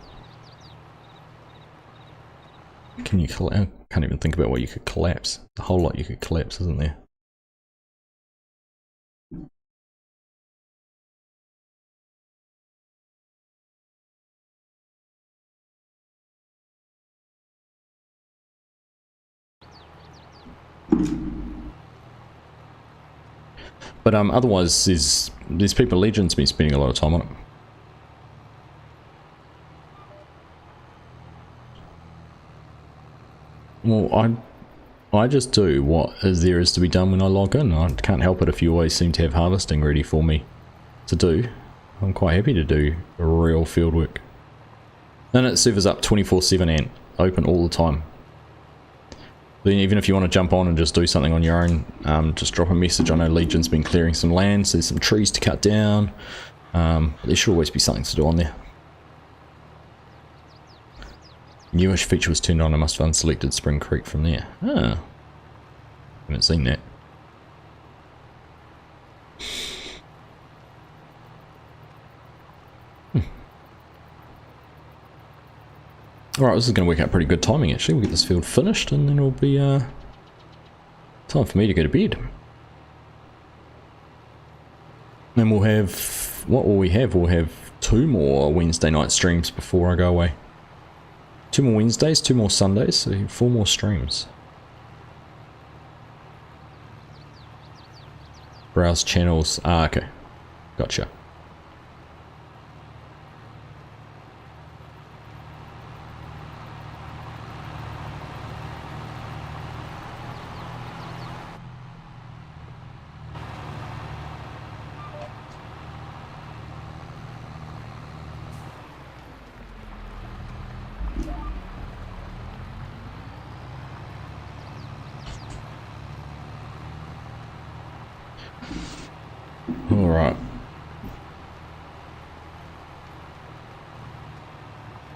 I can't even think about what you could collapse. A whole lot you could collapse, isn't there? But otherwise, there's people. Legion's been spending a lot of time on it. Well, I just do what there is to be done when I log in. I can't help it if you always seem to have harvesting ready for me to do. I'm quite happy to do real field work. And it servers up 24/7 and open all the time. Then even if you want to jump on and just do something on your own, just drop a message. I know Legion's been clearing some lands, there's some trees to cut down. There should always be something to do on there. Newish feature was turned on, I must have unselected Spring Creek from there. Ah, haven't seen that. Alright, this is going to work out pretty good timing actually. We'll get this field finished and then it'll be time for me to go to bed. Then we'll have... what will we have? We'll have 2 more Wednesday night streams before I go away. 2 more Wednesdays, 2 more Sundays, so 4 more streams. Browse channels. Ah, okay. Gotcha. Alright.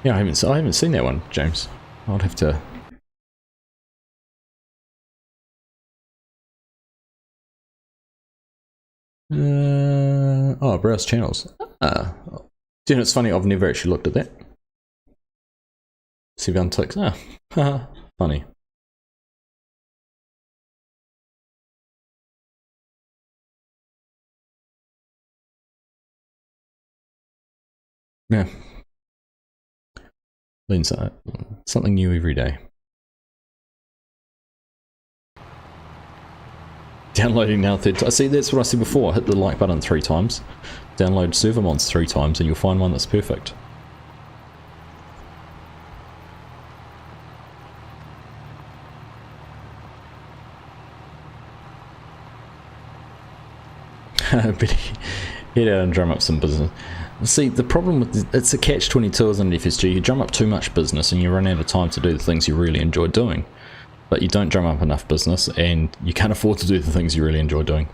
Yeah, I haven't seen that one, James. I'll have to... oh, browse channels. You know, it's funny, I've never actually looked at that. 7 ticks. Ah, haha, funny. Yeah. Learn something new every day. Downloading now third time. See, that's what I said before. Hit the like button 3 times. Download Servermons 3 times and you'll find one that's perfect. But head out and drum up some business. See, the problem with it's a catch-22, isn't it, FSG? You drum up too much business and you run out of time to do the things you really enjoy doing. But you don't drum up enough business and you can't afford to do the things you really enjoy doing.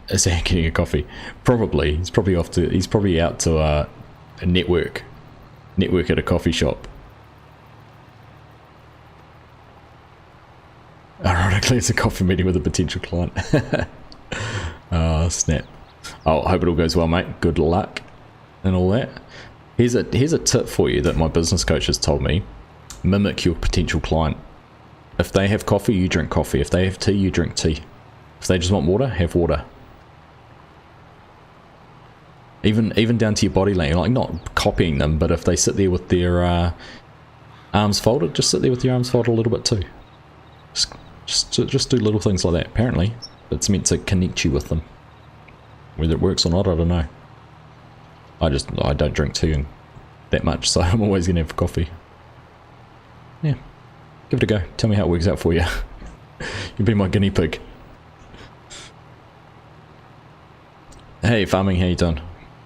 Is he getting a coffee? Probably. He's probably off to. He's probably out to a network at a coffee shop. Ironically, it's a coffee meeting with a potential client. Oh, snap. Oh, I hope it all goes well, mate. Good luck and all that. Here's a tip for you that my business coach has told me. Mimic your potential client. If they have coffee, you drink coffee. If they have tea, you drink tea. If they just want water, have water. Even down to your body language, like not copying them, but if they sit there with their arms folded, just sit there with your arms folded a little bit too. Just do little things like that. Apparently, it's meant to connect you with them. Whether it works or not, I don't know. I don't drink tea that much, so I'm always gonna have coffee. Yeah, give it a go. Tell me how it works out for you. You'll be my guinea pig. Hey, farming, how you doing?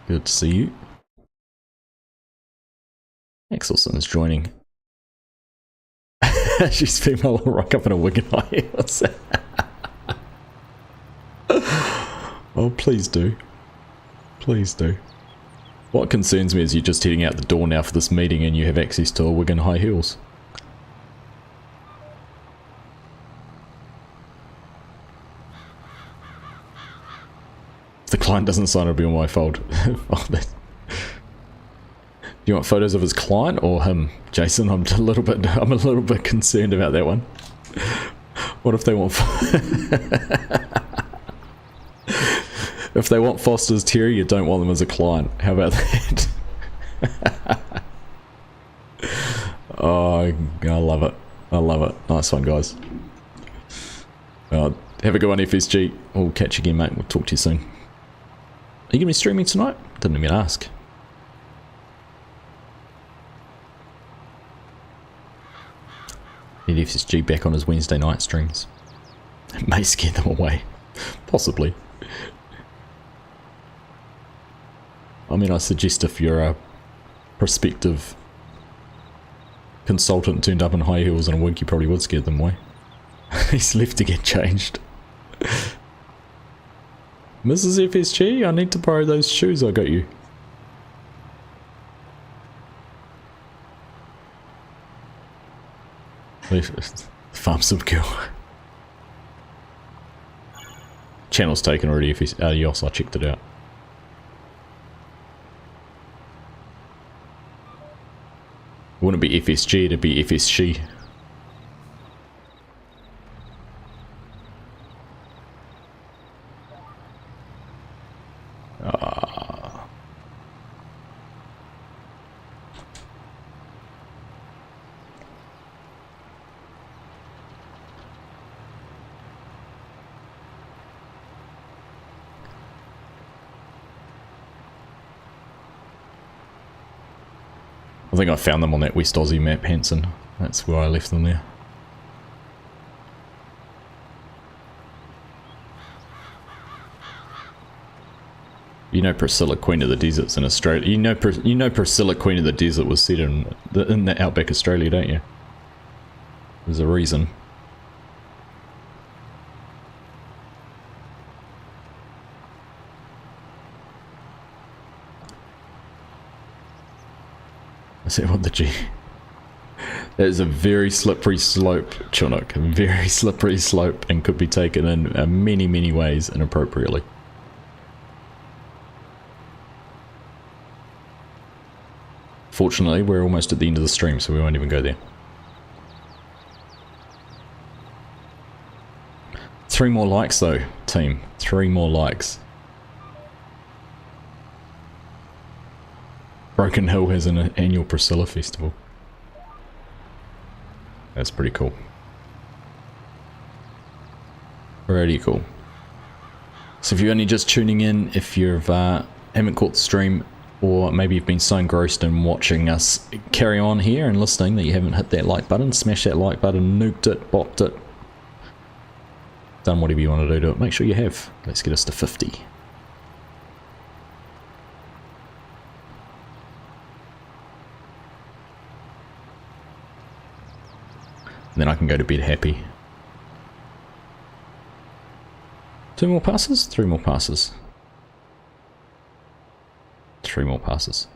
Good to see you. Axelson's joining. She's female, will rock up in a wig and high heels. Oh, please do. Please do. What concerns me is you're just heading out the door now for this meeting and you have access to a wig and high heels. If the client doesn't sign, it'll be on my fault. Do you want photos of his client or him, Jason? I'm a little bit concerned about that one. What if they want? If they want Foster's Terry, you don't want them as a client. How about that? Oh, I love it. I love it. Nice one, guys. Have a good one, FSG. We'll catch you again, mate. We'll talk to you soon. Are you going to be streaming tonight? Didn't even ask. Need FSG back on his Wednesday night streams. It may scare them away. Possibly. I mean, I suggest if you're a prospective consultant turned up in high heels and a wig, you probably would scare them away. He's left to get changed. Mrs. FSG, I need to borrow those shoes I got you. Farm sub kill. Channel's taken already. Yes, I checked it out. It wouldn't be FSG, it'd be FSG. I think I found them on that West Aussie map, Hanson. That's where I left them there. You know Priscilla, Queen of the Desert's in Australia. You know Priscilla, Queen of the Desert was set in the outback Australia, don't you? There's a reason. Is that what the G? That is a very slippery slope, Chinook. A very slippery slope and could be taken in many, many ways inappropriately. Fortunately, we're almost at the end of the stream, so we won't even go there. 3 more likes though, team. 3 more likes. Broken Hill has an annual Priscilla festival. That's pretty cool. Pretty cool. So if you're only just tuning in, if you've haven't caught the stream, or maybe you've been so engrossed in watching us carry on here and listening that you haven't hit that like button, smash that like button, nuked it, bopped it, done whatever you want to do to it, make sure you have. Let's get us to 50. And then I can go to bed happy. 2 more passes? 3 more passes. 3 more passes.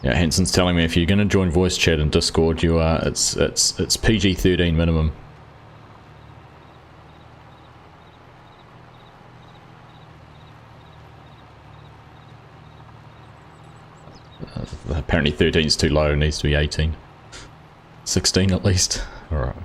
Yeah, Hanson's telling me if you're going to join voice chat in Discord, you are it's PG-13 minimum. Apparently 13 is too low, it needs to be 18. 16 at least. Alright.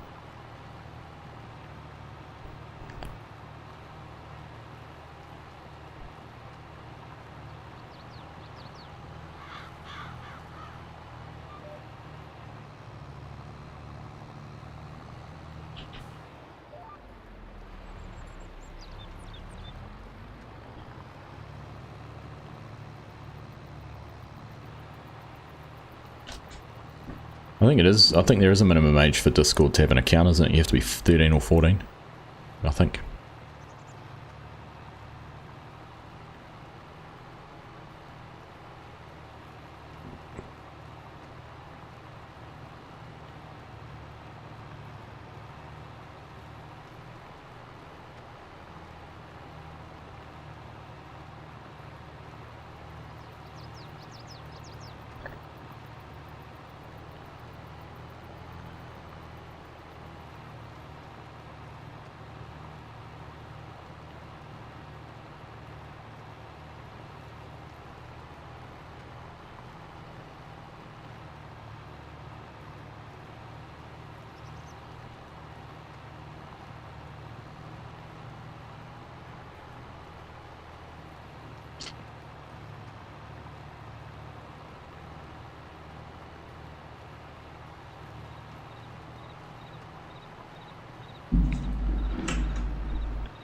I think it is. I think there is a minimum age for Discord to have an account, isn't it? You have to be 13 or 14, I think.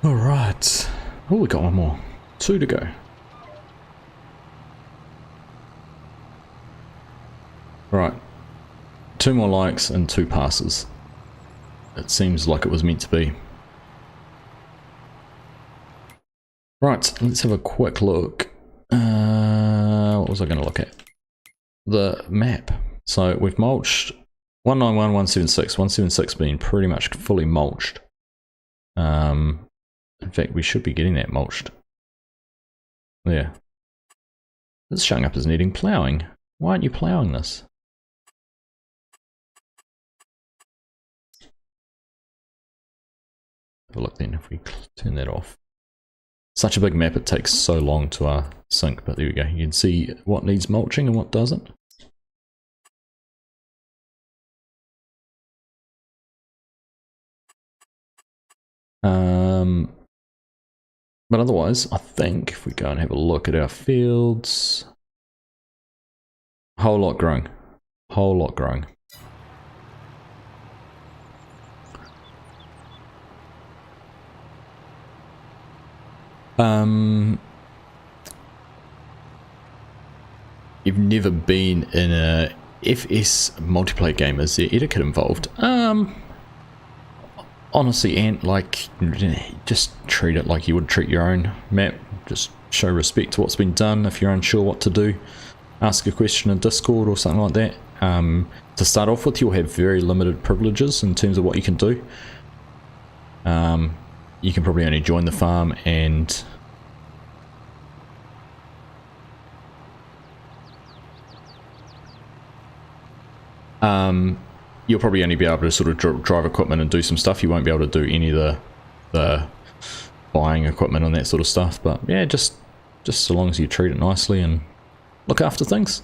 Alright. Oh, we got one more. 2 to go. Right. 2 more likes and 2 passes. It seems like it was meant to be. Right, let's have a quick look. What was I going to look at? The map. So we've mulched 191, 176. 176 being pretty much fully mulched. In fact, we should be getting that mulched. Yeah. This is showing up as needing ploughing. Why aren't you ploughing this? Have a look then if we turn that off. Such a big map, it takes so long to sync, but there we go. You can see what needs mulching and what doesn't. But otherwise, I think if we go and have a look at our fields, whole lot growing, whole lot growing. You've never been in a FS multiplayer game, is there etiquette involved? Honestly, Ant, like, just treat it like you would treat your own map. Just show respect to what's been done. If you're unsure what to do, ask a question in Discord or something like that. To start off with, you'll have very limited privileges in terms of what you can do. You can probably only join the farm and you'll probably only be able to sort of drive equipment and do some stuff. You won't be able to do any of the buying equipment and that sort of stuff. But yeah, just so long as you treat it nicely and look after things.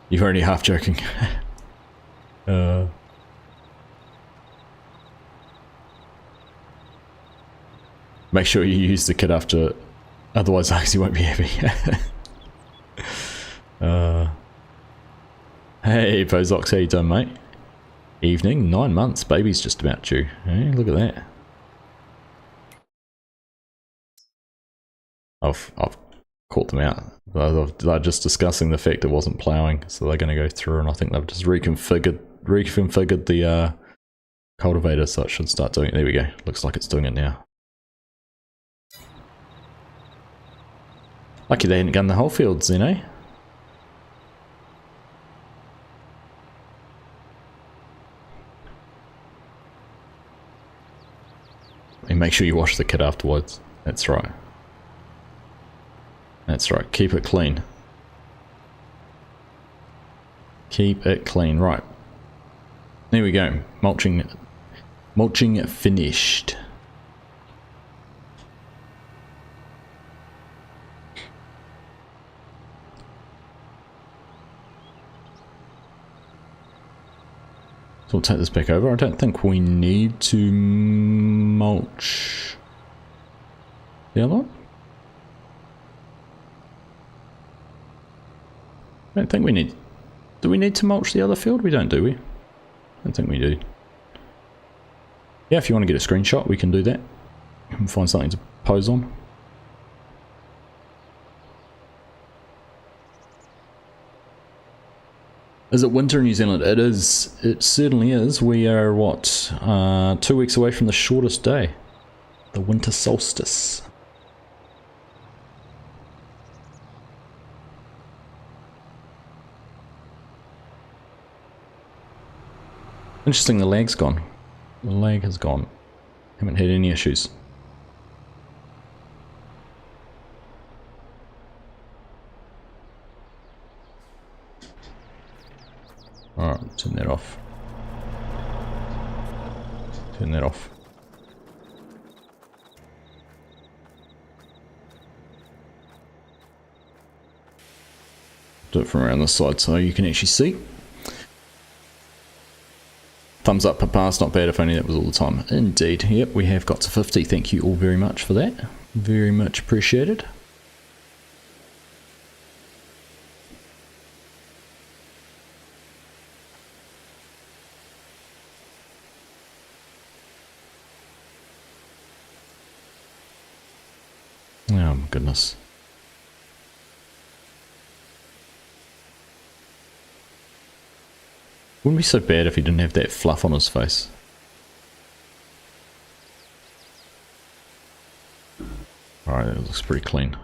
You're already half joking. Make sure you use the kit after Otherwise, Argsy won't be happy. Hey, Bozox, how you doing, mate? Evening, 9 months, baby's just about due. Hey, look at that. I've caught them out. They're just discussing the fact it wasn't ploughing, so they're going to go through, and I think they've just reconfigured the cultivator, so it should start doing it. There we go. Looks like it's doing it now. Lucky they hadn't done the whole fields then, eh? And make sure you wash the kit afterwards. That's right. That's right. Keep it clean. Keep it clean. Right. There we go. Mulching finished. So we'll take this back over. I don't think we need to mulch the other one. I don't think we need... Do we need to mulch the other field? We don't, do we? I don't think we do. Yeah, if you want to get a screenshot, we can do that. And find something to pose on. Is it winter in New Zealand? It is. It certainly is. We are, what, 2 weeks away from the shortest day. The winter solstice. Interesting, the lag's gone. The lag has gone. Haven't had any issues. Alright, turn that off. Turn that off. Do it from around the side so you can actually see. Thumbs up per pass, not bad, if only that was all the time. Indeed, yep, we have got to 50. Thank you all very much for that. Very much appreciated. Oh my goodness. Wouldn't be so bad if he didn't have that fluff on his face. Alright, that looks pretty clean.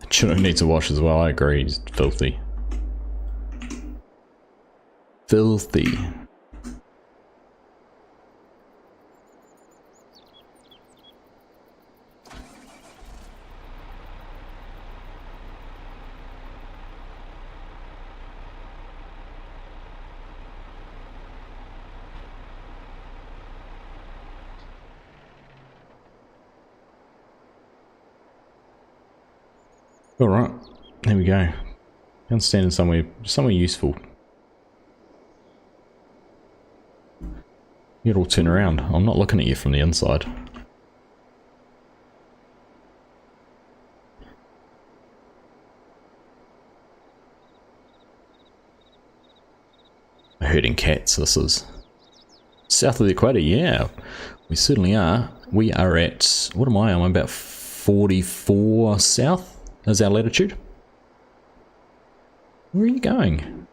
Chino needs a wash as well, I agree, he's filthy. Filthy. Alright, there we go. Can stand in somewhere useful. You all turn around. I'm not looking at you from the inside. Herding cats, this is. South of the equator, yeah. We certainly are. We are at, what am I? I'm about 44 south. Is our latitude? Where are you going?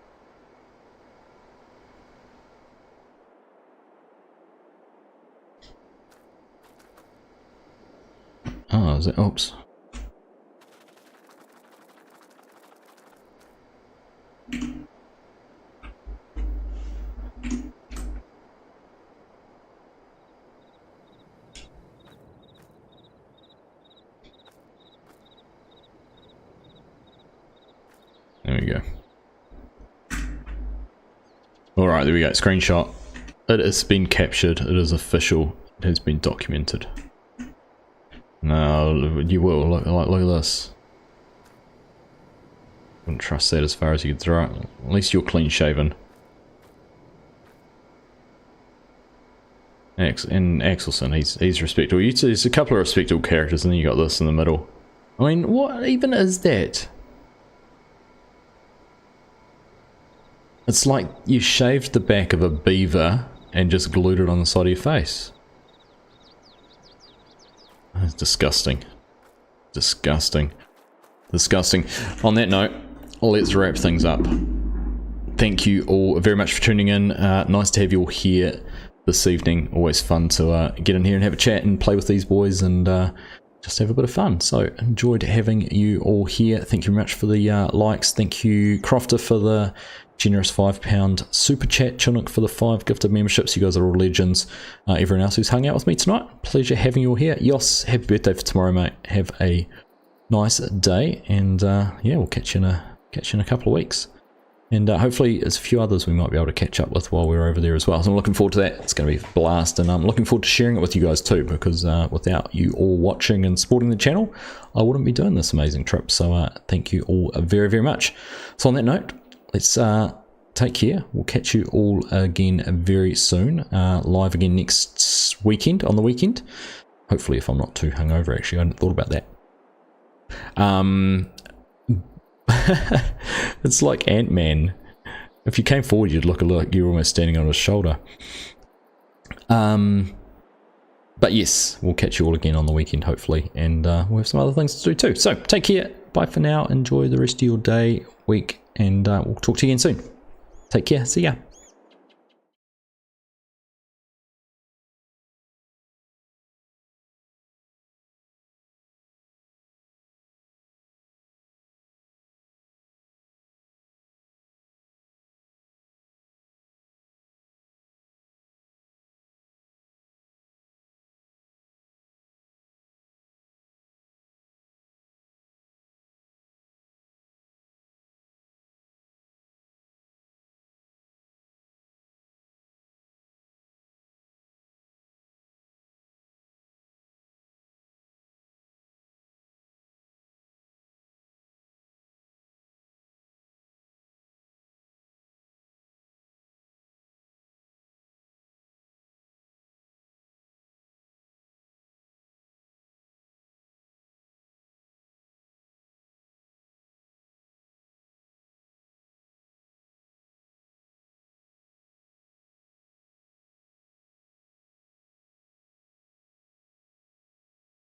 Oh, is it? Oops. There we go. Alright, there we go. Screenshot. It has been captured. It is official. It has been documented. No, you will. Look at this. Wouldn't trust that as far as you could throw it. At least you're clean shaven. And Axelson, he's respectable. There's a couple of respectable characters, and then you got this in the middle. I mean, what even is that? It's like you shaved the back of a beaver and just glued it on the side of your face. That's disgusting. Disgusting. Disgusting. On that note, let's wrap things up. Thank you all very much for tuning in. Nice to have you all here this evening. Always fun to get in here and have a chat and play with these boys and just have a bit of fun. So enjoyed having you all here. Thank you very much for the likes. Thank you Crofter for the generous £5 super chat. Chinook for the 5 gifted memberships. You guys are all legends. Everyone else who's hung out with me tonight, pleasure having you all here. Yos, happy birthday for tomorrow, mate. Have a nice day, and yeah, we'll catch you in a couple of weeks. And hopefully there's a few others we might be able to catch up with while we're over there as well. So I'm looking forward to that. It's going to be a blast, and I'm looking forward to sharing it with you guys too, because without you all watching and supporting the channel, I wouldn't be doing this amazing trip. So thank you all very, very much. So on that note, let's take care. We'll catch you all again very soon. Live again next weekend, on the weekend. Hopefully if I'm not too hungover, actually. I hadn't thought about that. It's like Ant-Man. If you came forward, you'd look like you're almost standing on his shoulder. But yes, we'll catch you all again on the weekend, hopefully. And we'll have some other things to do too. So take care. Bye for now. Enjoy the rest of your day, week. And we'll talk to you again soon. Take care. See ya.